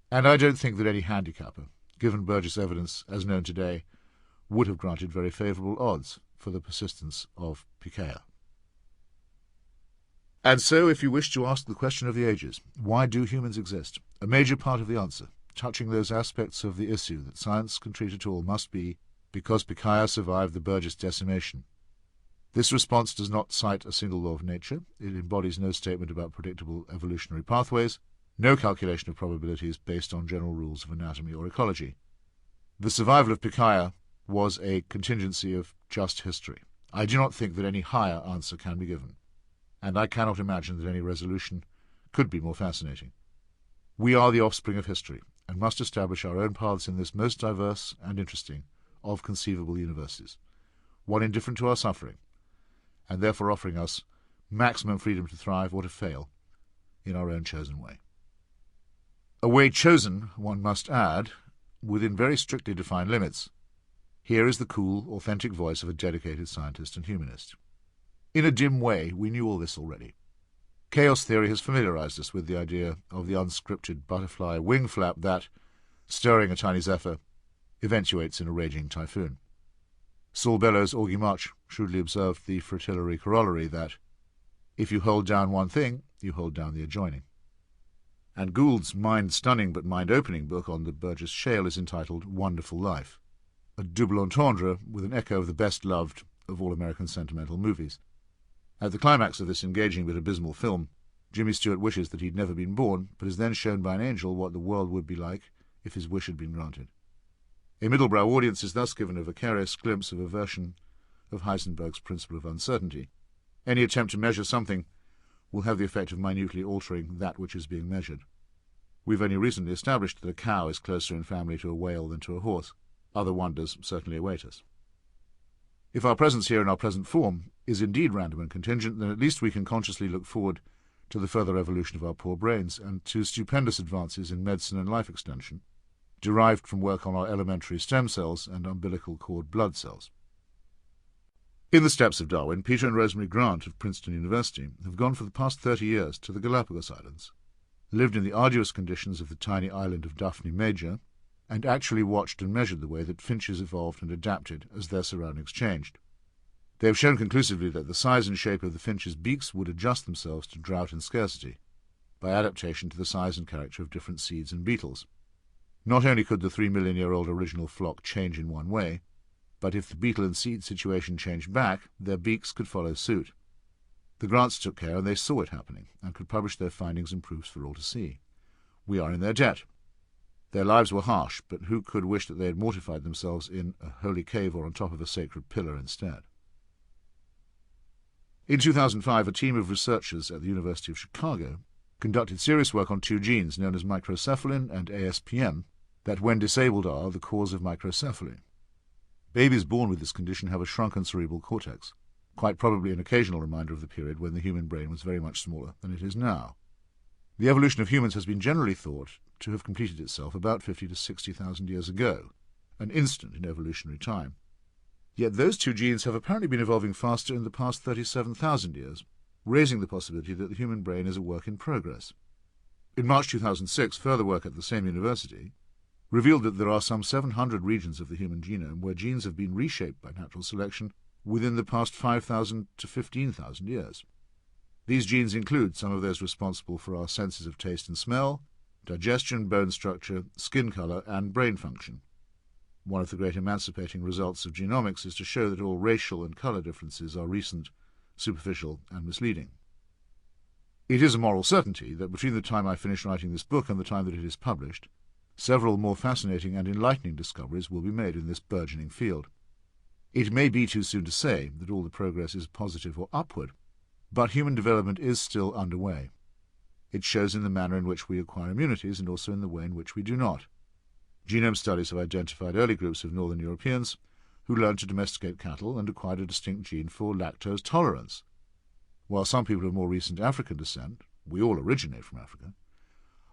And I don't think that any handicapper, given Burgess evidence as known today, would have granted very favourable odds for the persistence of Picaia. And so, if you wish to ask the question of the ages, why do humans exist, a major part of the answer, touching those aspects of the issue that science can treat at all, must be because Picaia survived the Burgess decimation. This response does not cite a single law of nature. It embodies no statement about predictable evolutionary pathways, no calculation of probabilities based on general rules of anatomy or ecology. The survival of Picaia was a contingency of just history. I do not think that any higher answer can be given, and I cannot imagine that any resolution could be more fascinating. We are the offspring of history, and must establish our own paths in this most diverse and interesting of conceivable universes, one indifferent to our suffering, and therefore offering us maximum freedom to thrive or to fail in our own chosen way. A way chosen, one must add, within very strictly defined limits. Here is the cool, authentic voice of a dedicated scientist and humanist. In a dim way, we knew all this already. Chaos theory has familiarized us with the idea of the unscripted butterfly wing flap that, stirring a tiny zephyr, eventuates in a raging typhoon. Saul Bellows' Augie March shrewdly observed the fritillary corollary that, if you hold down one thing, you hold down the adjoining. And Gould's mind-stunning but mind-opening book on the Burgess Shale is entitled Wonderful Life, a double entendre with an echo of the best-loved of all American sentimental movies. At the climax of this engaging but abysmal film, Jimmy Stewart wishes that he'd never been born, but is then shown by an angel what the world would be like if his wish had been granted. A middlebrow audience is thus given a vicarious glimpse of a version of Heisenberg's principle of uncertainty. Any attempt to measure something will have the effect of minutely altering that which is being measured. We've only recently established that a cow is closer in family to a whale than to a horse. Other wonders certainly await us. If our presence here in our present form is indeed random and contingent, then at least we can consciously look forward to the further evolution of our poor brains and to stupendous advances in medicine and life extension, derived from work on our elementary stem cells and umbilical cord blood cells. In the steps of Darwin, Peter and Rosemary Grant of Princeton University have gone for the past 30 years to the Galapagos Islands, lived in the arduous conditions of the tiny island of Daphne Major, and actually watched and measured the way that finches evolved and adapted as their surroundings changed. They have shown conclusively that the size and shape of the finches' beaks would adjust themselves to drought and scarcity, by adaptation to the size and character of different seeds and beetles. Not only could the 3-million-year-old original flock change in one way, but if the beetle and seed situation changed back, their beaks could follow suit. The Grants took care, and they saw it happening, and could publish their findings and proofs for all to see. We are in their debt. Their lives were harsh, but who could wish that they had mortified themselves in a holy cave or on top of a sacred pillar instead? In 2005, a team of researchers at the University of Chicago conducted serious work on two genes known as microcephalin and ASPM that, when disabled, are the cause of microcephaly. Babies born with this condition have a shrunken cerebral cortex, quite probably an occasional reminder of the period when the human brain was very much smaller than it is now. The evolution of humans has been generally thought to have completed itself about 50 to 60,000 years ago, an instant in evolutionary time. Yet those two genes have apparently been evolving faster in the past 37,000 years, raising the possibility that the human brain is a work in progress. In March 2006, further work at the same university revealed that there are some 700 regions of the human genome where genes have been reshaped by natural selection within the past 5,000 to 15,000 years. These genes include some of those responsible for our senses of taste and smell, digestion, bone structure, skin color, and brain function. One of the great emancipating results of genomics is to show that all racial and color differences are recent, superficial, and misleading. It is a moral certainty that between the time I finish writing this book and the time that it is published, several more fascinating and enlightening discoveries will be made in this burgeoning field. It may be too soon to say that all the progress is positive or upward, but human development is still underway. It shows in the manner in which we acquire immunities and also in the way in which we do not. Genome studies have identified early groups of northern Europeans who learned to domesticate cattle and acquired a distinct gene for lactose tolerance, while some people of more recent African descent, we all originate from Africa,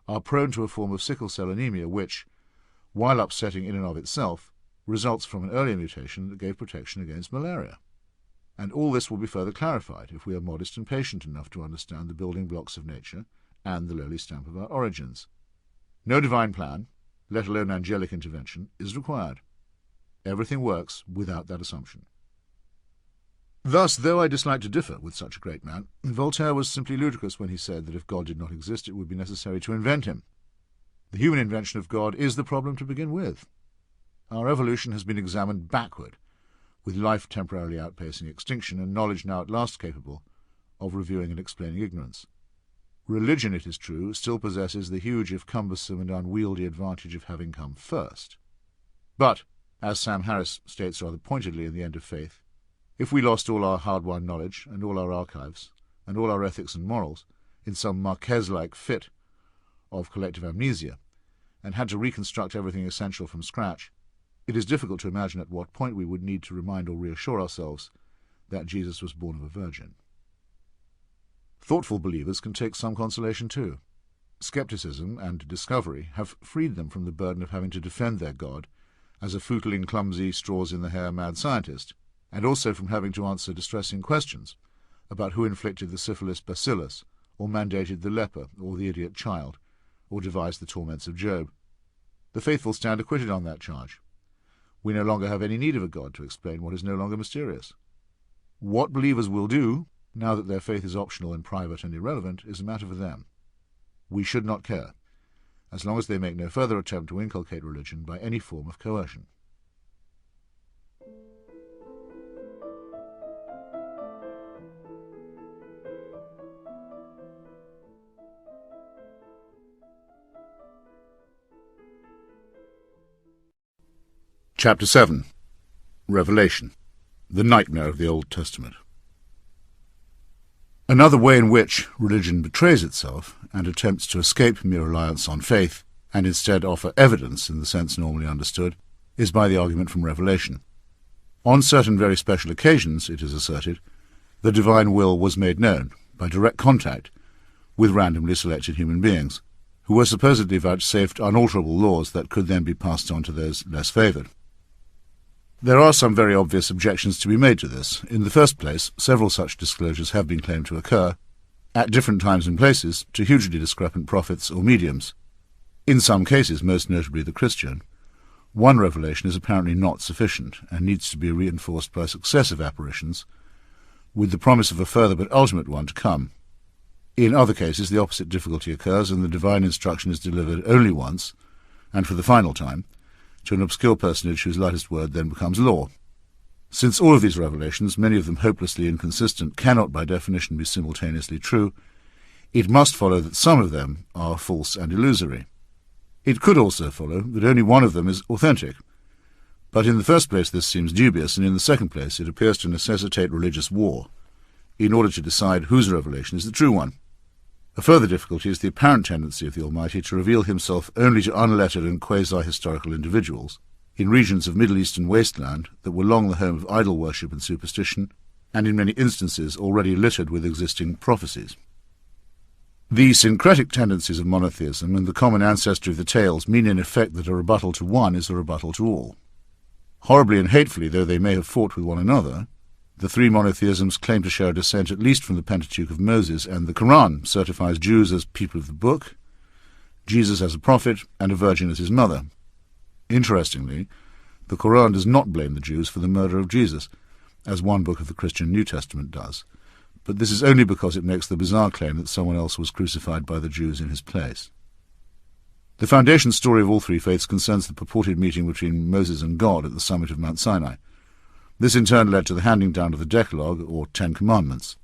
are prone to a form of sickle cell anemia which, while upsetting in and of itself, results from an earlier mutation that gave protection against malaria. And all this will be further clarified if we are modest and patient enough to understand the building blocks of nature and the lowly stamp of our origins. No divine plan, let alone angelic intervention, is required. Everything works without that assumption. Thus, though I dislike to differ with such a great man, Voltaire was simply ludicrous when he said that if God did not exist, it would be necessary to invent him. The human invention of God is the problem to begin with. Our evolution has been examined backward, with life temporarily outpacing extinction and knowledge now at last capable of reviewing and explaining ignorance. Religion, it is true, still possesses the huge if cumbersome and unwieldy advantage of having come first. But, as Sam Harris states rather pointedly in The End of Faith, if we lost all our hard-won knowledge and all our archives and all our ethics and morals in some Marquez-like fit of collective amnesia and had to reconstruct everything essential from scratch, it is difficult to imagine at what point we would need to remind or reassure ourselves that Jesus was born of a virgin. Thoughtful believers can take some consolation too. Skepticism and discovery have freed them from the burden of having to defend their God as a footling, clumsy, straws-in-the-hair mad scientist, and also from having to answer distressing questions about who inflicted the syphilis bacillus, or mandated the leper, or the idiot child, or devised the torments of Job. The faithful stand acquitted on that charge. We no longer have any need of a God to explain what is no longer mysterious. What believers will do, now that their faith is optional and private and irrelevant, is a matter for them. We should not care, as long as they make no further attempt to inculcate religion by any form of coercion. Chapter 7. Revelation, the nightmare of the Old Testament. Another way in which religion betrays itself and attempts to escape mere reliance on faith and instead offer evidence in the sense normally understood is by the argument from Revelation. On certain very special occasions, it is asserted, the divine will was made known by direct contact with randomly selected human beings, who were supposedly vouchsafed unalterable laws that could then be passed on to those less favoured. There are some very obvious objections to be made to this. In the first place, several such disclosures have been claimed to occur, at different times and places, to hugely discrepant prophets or mediums. In some cases, most notably the Christian, one revelation is apparently not sufficient and needs to be reinforced by successive apparitions, with the promise of a further but ultimate one to come. In other cases, the opposite difficulty occurs, and the divine instruction is delivered only once, and for the final time, to an obscure personage whose lightest word then becomes law. Since all of these revelations, many of them hopelessly inconsistent, cannot by definition be simultaneously true, it must follow that some of them are false and illusory. It could also follow that only one of them is authentic, but in the first place this seems dubious, and in the second place it appears to necessitate religious war, in order to decide whose revelation is the true one. A further difficulty is the apparent tendency of the Almighty to reveal himself only to unlettered and quasi-historical individuals, in regions of Middle Eastern wasteland that were long the home of idol worship and superstition, and in many instances already littered with existing prophecies. The syncretic tendencies of monotheism and the common ancestry of the tales mean in effect that a rebuttal to one is a rebuttal to all. Horribly and hatefully though they may have fought with one another, the three monotheisms claim to share a descent at least from the Pentateuch of Moses, and the Quran certifies Jews as people of the book, Jesus as a prophet, and a virgin as his mother. Interestingly, the Quran does not blame the Jews for the murder of Jesus, as one book of the Christian New Testament does, but this is only because it makes the bizarre claim that someone else was crucified by the Jews in his place. The foundation story of all three faiths concerns the purported meeting between Moses and God at the summit of Mount Sinai. This in turn led to the handing down of the Decalogue, or 10 Commandments.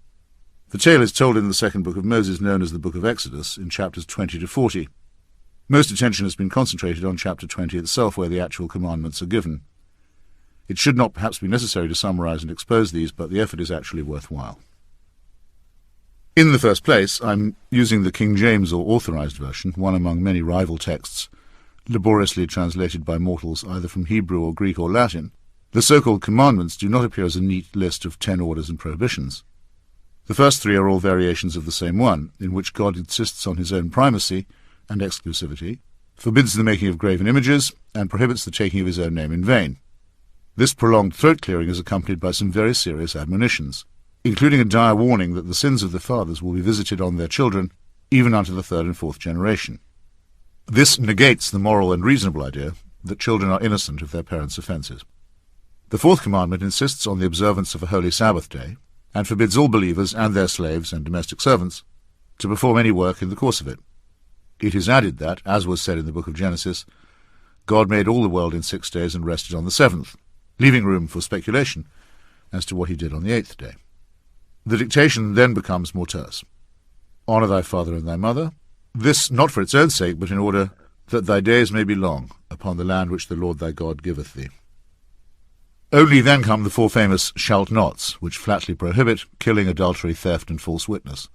The tale is told in the second book of Moses, known as the Book of Exodus, in chapters 20 to 40. Most attention has been concentrated on chapter 20 itself, where the actual commandments are given. It should not perhaps be necessary to summarize and expose these, but the effort is actually worthwhile. In the first place, I'm using the King James or Authorized Version, one among many rival texts, laboriously translated by mortals either from Hebrew or Greek or Latin. The so-called commandments do not appear as a neat list of 10 orders and prohibitions. The first three are all variations of the same one, in which God insists on his own primacy and exclusivity, forbids the making of graven images, and prohibits the taking of his own name in vain. This prolonged throat-clearing is accompanied by some very serious admonitions, including a dire warning that the sins of the fathers will be visited on their children, even unto the third and fourth generation. This negates the moral and reasonable idea that children are innocent of their parents' offences. The fourth commandment insists on the observance of a holy Sabbath day, and forbids all believers and their slaves and domestic servants to perform any work in the course of it. It is added that, as was said in the book of Genesis, God made all the world in 6 days and rested on the seventh, leaving room for speculation as to what he did on the 8th day. The dictation then becomes more terse. Honour thy father and thy mother, this not for its own sake, but in order that thy days may be long upon the land which the Lord thy God giveth thee. Only then come the 4 famous shalt nots, which flatly prohibit killing, adultery, theft, and false witness.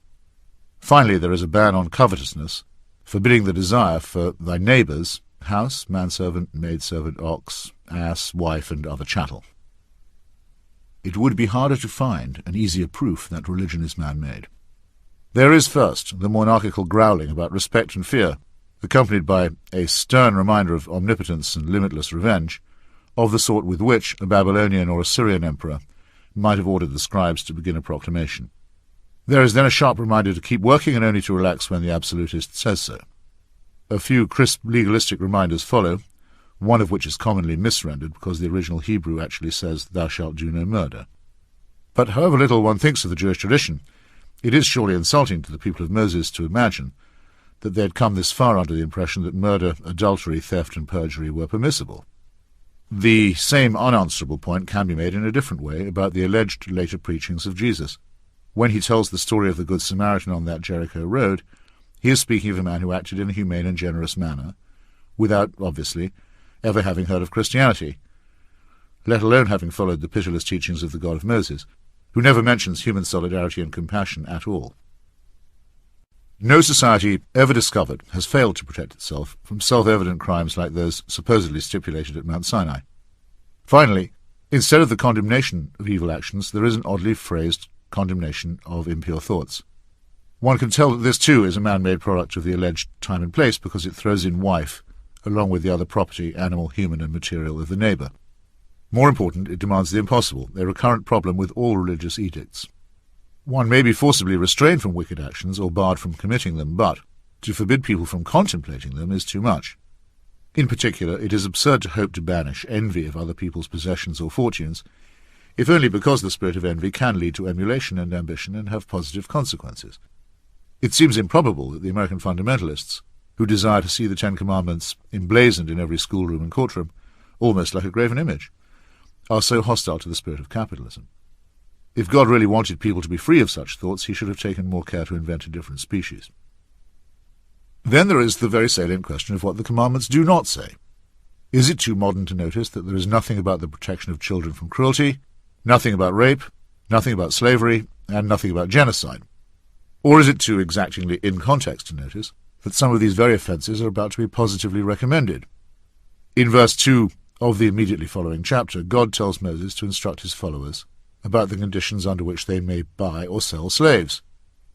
Finally, there is a ban on covetousness, forbidding the desire for thy neighbour's house, manservant, maidservant, ox, ass, wife, and other chattel. It would be harder to find an easier proof that religion is man-made. There is first the monarchical growling about respect and fear, accompanied by a stern reminder of omnipotence and limitless revenge, of the sort with which a Babylonian or Assyrian emperor might have ordered the scribes to begin a proclamation. There is then a sharp reminder to keep working and only to relax when the absolutist says so. A few crisp legalistic reminders follow, one of which is commonly misrendered because the original Hebrew actually says, "Thou shalt do no murder." But however little one thinks of the Jewish tradition, it is surely insulting to the people of Moses to imagine that they had come this far under the impression that murder, adultery, theft, and perjury were permissible. The same unanswerable point can be made in a different way about the alleged later preachings of Jesus. When he tells the story of the Good Samaritan on that Jericho road, he is speaking of a man who acted in a humane and generous manner, without, obviously, ever having heard of Christianity, let alone having followed the pitiless teachings of the God of Moses, who never mentions human solidarity and compassion at all. No society ever discovered has failed to protect itself from self-evident crimes like those supposedly stipulated at Mount Sinai. Finally, instead of the condemnation of evil actions, there is an oddly phrased condemnation of impure thoughts. One can tell that this too is a man-made product of the alleged time and place because it throws in wife, along with the other property, animal, human, and material of the neighbour. More important, it demands the impossible, a recurrent problem with all religious edicts. One may be forcibly restrained from wicked actions or barred from committing them, but to forbid people from contemplating them is too much. In particular, it is absurd to hope to banish envy of other people's possessions or fortunes, if only because the spirit of envy can lead to emulation and ambition and have positive consequences. It seems improbable that the American fundamentalists, who desire to see the Ten Commandments emblazoned in every schoolroom and courtroom, almost like a graven image, are so hostile to the spirit of capitalism. If God really wanted people to be free of such thoughts, he should have taken more care to invent a different species. Then there is the very salient question of what the commandments do not say. Is it too modern to notice that there is nothing about the protection of children from cruelty, nothing about rape, nothing about slavery, and nothing about genocide? Or is it too exactingly in context to notice that some of these very offences are about to be positively recommended? In verse 2 of the immediately following chapter, God tells Moses to instruct his followers about the conditions under which they may buy or sell slaves,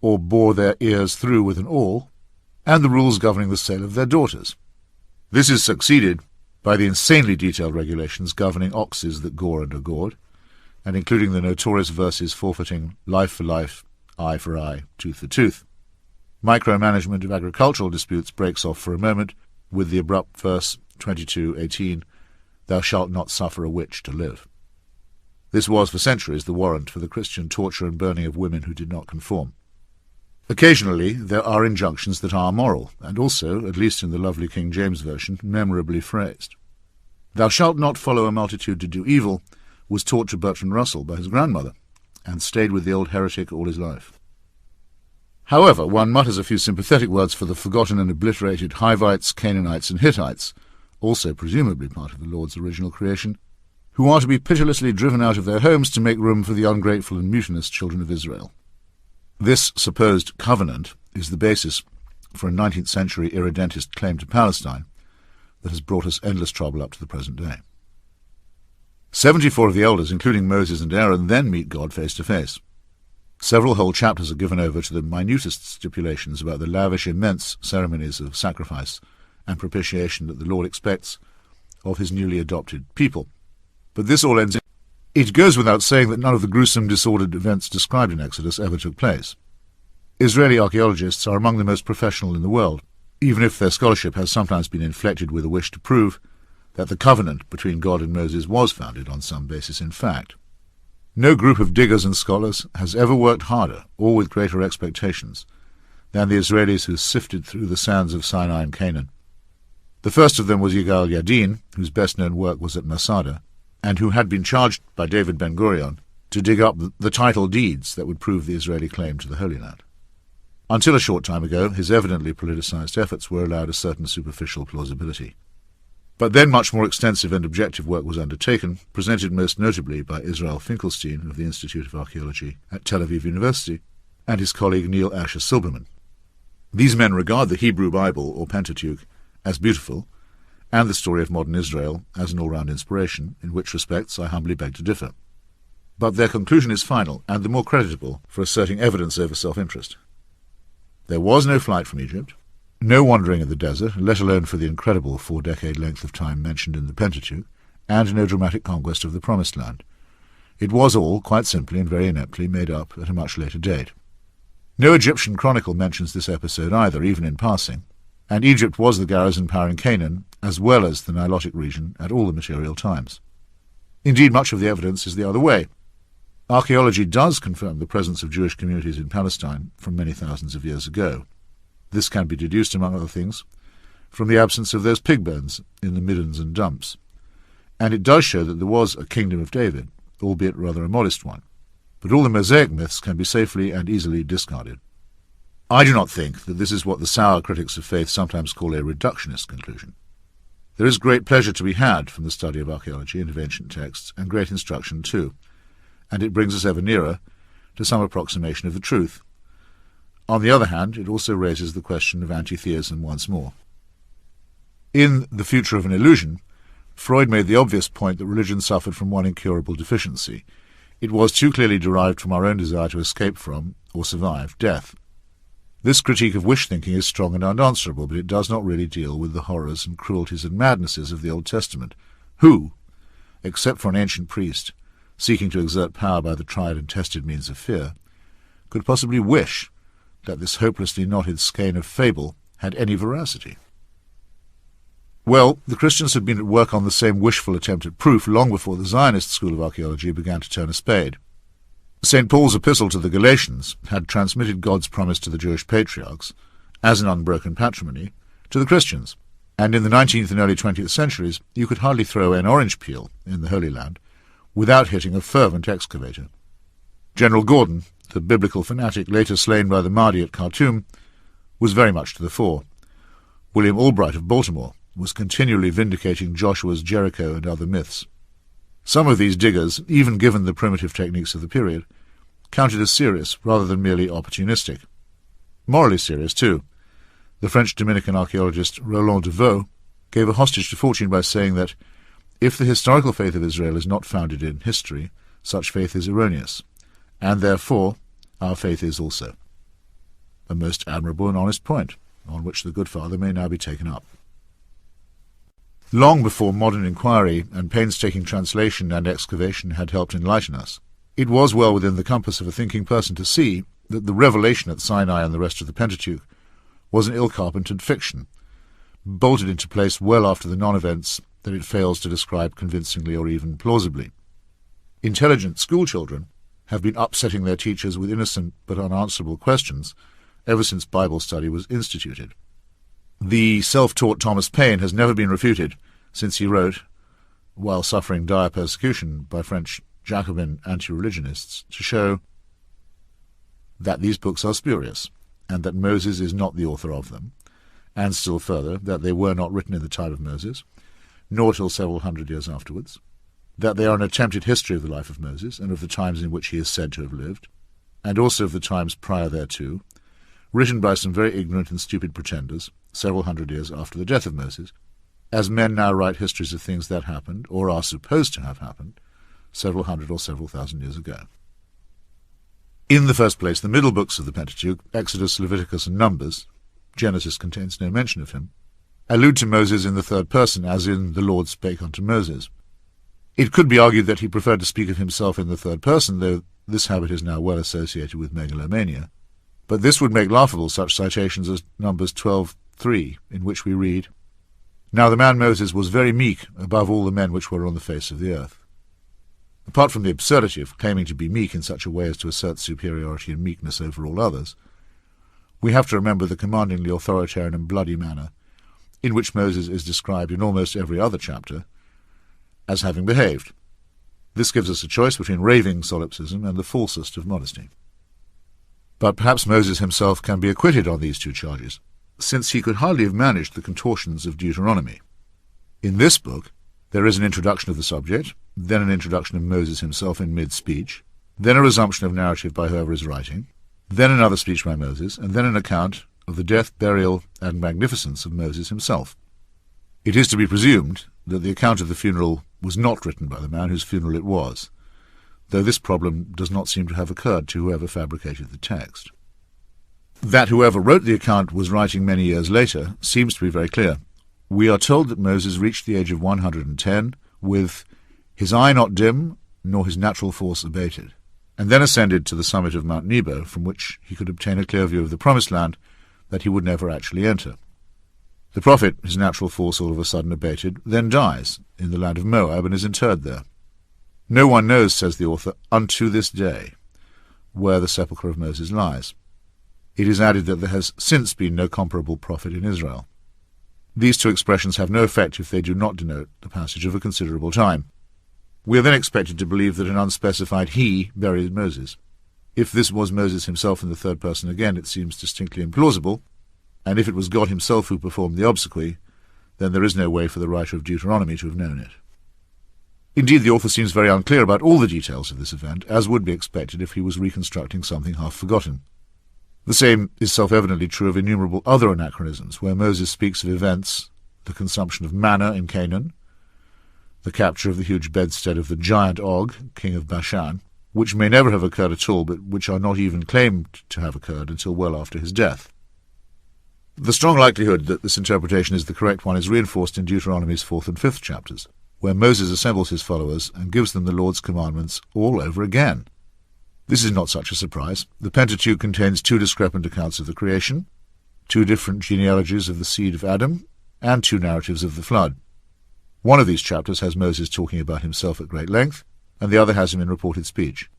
or bore their ears through with an awl, and the rules governing the sale of their daughters. This is succeeded by the insanely detailed regulations governing oxes that gore and are gored, and including the notorious verses forfeiting life for life, eye for eye, tooth for tooth. Micromanagement of agricultural disputes breaks off for a moment with the abrupt verse 22:18, "Thou shalt not suffer a witch to live." This was for centuries the warrant for the Christian torture and burning of women who did not conform. Occasionally there are injunctions that are moral, and also, at least in the lovely King James Version, memorably phrased. "Thou shalt not follow a multitude to do evil" was taught to Bertrand Russell by his grandmother, and stayed with the old heretic all his life. However, one mutters a few sympathetic words for the forgotten and obliterated Hivites, Canaanites, and Hittites, also presumably part of the Lord's original creation, who are to be pitilessly driven out of their homes to make room for the ungrateful and mutinous children of Israel. This supposed covenant is the basis for a 19th century irredentist claim to Palestine that has brought us endless trouble up to the present day. 74 of the elders, including Moses and Aaron, then meet God face to face. Several whole chapters are given over to the minutest stipulations about the lavish, immense ceremonies of sacrifice and propitiation that the Lord expects of his newly adopted people. But this all ends in... It goes without saying that none of the gruesome, disordered events described in Exodus ever took place. Israeli archaeologists are among the most professional in the world, even if their scholarship has sometimes been inflected with a wish to prove that the covenant between God and Moses was founded on some basis in fact. No group of diggers and scholars has ever worked harder, or with greater expectations, than the Israelis who sifted through the sands of Sinai and Canaan. The first of them was Yigal Yadin, whose best-known work was at Masada, and who had been charged by David Ben-Gurion to dig up the title deeds that would prove the Israeli claim to the Holy Land. Until a short time ago, his evidently politicized efforts were allowed a certain superficial plausibility. But then much more extensive and objective work was undertaken, presented most notably by Israel Finkelstein of the Institute of Archaeology at Tel Aviv University and his colleague Neil Asher Silberman. These men regard the Hebrew Bible, or Pentateuch, as beautiful, and the story of modern Israel as an all-round inspiration, in which respects I humbly beg to differ. But their conclusion is final, and the more creditable for asserting evidence over self-interest. There was no flight from Egypt, no wandering in the desert, let alone for the incredible 4-decade length of time mentioned in the Pentateuch, and no dramatic conquest of the Promised Land. It was all, quite simply and very ineptly, made up at a much later date. No Egyptian chronicle mentions this episode either, even in passing, and Egypt was the garrison power in Canaan, as well as the Nilotic region, at all the material times. Indeed, much of the evidence is the other way. Archaeology does confirm the presence of Jewish communities in Palestine from many thousands of years ago. This can be deduced, among other things, from the absence of those pig bones in the middens and dumps. And it does show that there was a kingdom of David, albeit rather a modest one. But all the Mosaic myths can be safely and easily discarded. I do not think that this is what the sour critics of faith sometimes call a reductionist conclusion. There is great pleasure to be had from the study of archaeology and of ancient texts, and great instruction too, and it brings us ever nearer to some approximation of the truth. On the other hand, it also raises the question of anti-theism once more. In The Future of an Illusion, Freud made the obvious point that religion suffered from one incurable deficiency. It was too clearly derived from our own desire to escape from, or survive, death. This critique of wish-thinking is strong and unanswerable, but it does not really deal with the horrors and cruelties and madnesses of the Old Testament. Who, except for an ancient priest, seeking to exert power by the tried and tested means of fear, could possibly wish that this hopelessly knotted skein of fable had any veracity? Well, the Christians had been at work on the same wishful attempt at proof long before the Zionist school of archaeology began to turn a spade. St. Paul's epistle to the Galatians had transmitted God's promise to the Jewish patriarchs, as an unbroken patrimony, to the Christians, and in the 19th and early 20th centuries you could hardly throw an orange peel in the Holy Land without hitting a fervent excavator. General Gordon, the biblical fanatic later slain by the Mahdi at Khartoum, was very much to the fore. William Albright of Baltimore was continually vindicating Joshua's Jericho and other myths. Some of these diggers, even given the primitive techniques of the period, counted as serious rather than merely opportunistic. Morally serious, too. The French Dominican archaeologist Roland de Vaux gave a hostage to fortune by saying that if the historical faith of Israel is not founded in history, such faith is erroneous, and therefore our faith is also. A most admirable and honest point, on which the good father may now be taken up. Long before modern inquiry and painstaking translation and excavation had helped enlighten us, it was well within the compass of a thinking person to see that the revelation at Sinai and the rest of the Pentateuch was an ill-carpentered fiction, bolted into place well after the non-events that it fails to describe convincingly or even plausibly. Intelligent schoolchildren have been upsetting their teachers with innocent but unanswerable questions ever since Bible study was instituted. The self-taught Thomas Paine has never been refuted since he wrote, while suffering dire persecution by French Jacobin anti-religionists, to show that these books are spurious, and that Moses is not the author of them, and still further, that they were not written in the time of Moses, nor till several hundred years afterwards, that they are an attempted history of the life of Moses and of the times in which he is said to have lived, and also of the times prior thereto, written by some very ignorant and stupid pretenders several hundred years after the death of Moses, as men now write histories of things that happened, or are supposed to have happened, several hundred or several thousand years ago. In the first place, the middle books of the Pentateuch, Exodus, Leviticus, and Numbers, Genesis contains no mention of him, allude to Moses in the third person, as in the Lord spake unto Moses. It could be argued that he preferred to speak of himself in the third person, though this habit is now well associated with megalomania. But this would make laughable such citations as Numbers 12:3, in which we read, Now the man Moses was very meek above all the men which were on the face of the earth. Apart from the absurdity of claiming to be meek in such a way as to assert superiority and meekness over all others, we have to remember the commandingly authoritarian and bloody manner in which Moses is described in almost every other chapter as having behaved. This gives us a choice between raving solipsism and the falsest of modesty. But perhaps Moses himself can be acquitted on these two charges, since he could hardly have managed the contortions of Deuteronomy. In this book there is an introduction of the subject, then an introduction of Moses himself in mid-speech, then a resumption of narrative by whoever is writing, then another speech by Moses, and then an account of the death, burial, and magnificence of Moses himself. It is to be presumed that the account of the funeral was not written by the man whose funeral it was, though this problem does not seem to have occurred to whoever fabricated the text. That whoever wrote the account was writing many years later seems to be very clear. We are told that Moses reached the age of 110 with his eye not dim, nor his natural force abated, and then ascended to the summit of Mount Nebo, from which he could obtain a clear view of the Promised Land that he would never actually enter. The prophet, his natural force all of a sudden abated, then dies in the land of Moab and is interred there. No one knows, says the author, unto this day, where the sepulchre of Moses lies. It is added that there has since been no comparable prophet in Israel. These two expressions have no effect if they do not denote the passage of a considerable time. We are then expected to believe that an unspecified he buried Moses. If this was Moses himself in the third person again, it seems distinctly implausible, and if it was God himself who performed the obsequy, then there is no way for the writer of Deuteronomy to have known it. Indeed, the author seems very unclear about all the details of this event, as would be expected if he was reconstructing something half forgotten. The same is self-evidently true of innumerable other anachronisms, where Moses speaks of events, the consumption of manna in Canaan, the capture of the huge bedstead of the giant Og, king of Bashan, which may never have occurred at all, but which are not even claimed to have occurred until well after his death. The strong likelihood that this interpretation is the correct one is reinforced in Deuteronomy's 4th and 5th chapters, where Moses assembles his followers and gives them the Lord's commandments all over again. This is not such a surprise. The Pentateuch contains two discrepant accounts of the creation, two different genealogies of the seed of Adam, and 2 narratives of the flood. One of these chapters has Moses talking about himself at great length, and the other has him in reported speech.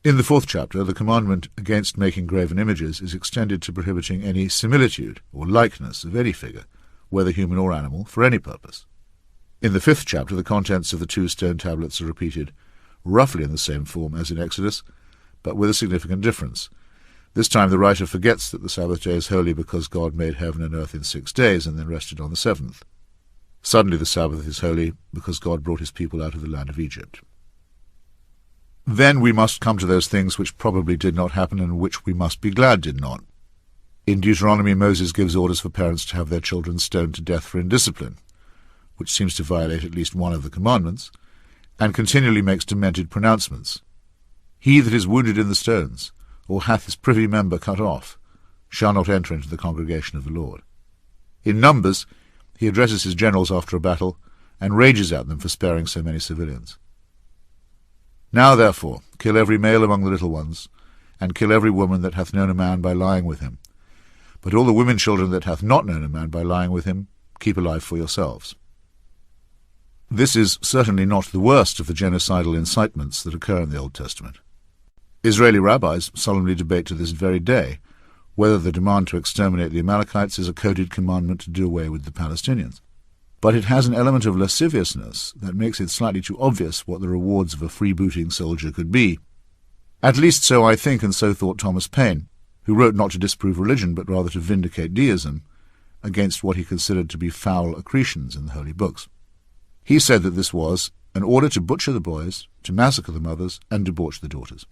In the 4th chapter, the commandment against making graven images is extended to prohibiting any similitude or likeness of any figure, whether human or animal, for any purpose. In the 5th chapter, the contents of the 2 stone tablets are repeated, roughly in the same form as in Exodus, but with a significant difference. This time the writer forgets that the Sabbath day is holy because God made heaven and earth in 6 days and then rested on the 7th. Suddenly the Sabbath is holy because God brought his people out of the land of Egypt. Then we must come to those things which probably did not happen and which we must be glad did not. In Deuteronomy, Moses gives orders for parents to have their children stoned to death for indiscipline, which seems to violate at least one of the commandments, and continually makes demented pronouncements. He that is wounded in the stones, or hath his privy member cut off, shall not enter into the congregation of the Lord. In Numbers, he addresses his generals after a battle, and rages at them for sparing so many civilians. Now therefore kill every male among the little ones, and kill every woman that hath known a man by lying with him. But all the women children that hath not known a man by lying with him, keep alive for yourselves. This is certainly not the worst of the genocidal incitements that occur in the Old Testament. Israeli rabbis solemnly debate to this very day whether the demand to exterminate the Amalekites is a coded commandment to do away with the Palestinians. But it has an element of lasciviousness that makes it slightly too obvious what the rewards of a freebooting soldier could be. At least so I think, and so thought Thomas Paine, who wrote not to disprove religion but rather to vindicate deism against what he considered to be foul accretions in the holy books. He said that this was an order to butcher the boys, to massacre the mothers, and debauch the daughters,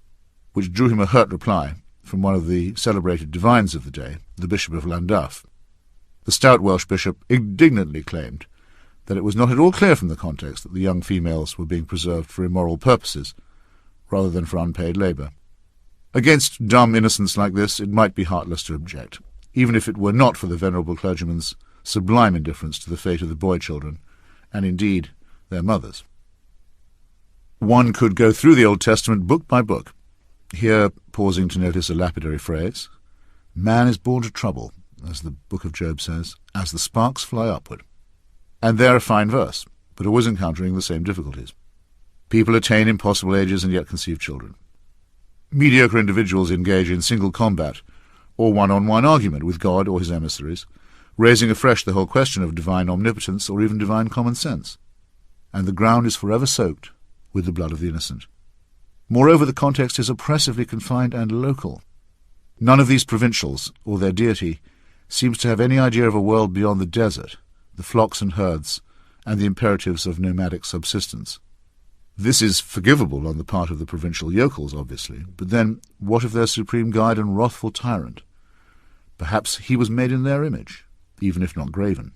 which drew him a hurt reply from one of the celebrated divines of the day, the Bishop of Llandaff. The stout Welsh bishop indignantly claimed that it was not at all clear from the context that the young females were being preserved for immoral purposes, rather than for unpaid labour. Against dumb innocence like this, it might be heartless to object, even if it were not for the venerable clergyman's sublime indifference to the fate of the boy children, and indeed their mothers. One could go through the Old Testament book by book, here pausing to notice a lapidary phrase, "Man is born to trouble," as the book of Job says, "as the sparks fly upward." And there a fine verse, but always encountering the same difficulties. People attain impossible ages and yet conceive children. Mediocre individuals engage in single combat or one-on-one argument with God or his emissaries, raising afresh the whole question of divine omnipotence or even divine common sense. And the ground is forever soaked with the blood of the innocent. Moreover, the context is oppressively confined and local. None of these provincials, or their deity, seems to have any idea of a world beyond the desert, the flocks and herds, and the imperatives of nomadic subsistence. This is forgivable on the part of the provincial yokels, obviously, but then what of their supreme guide and wrathful tyrant? Perhaps he was made in their image, even if not graven.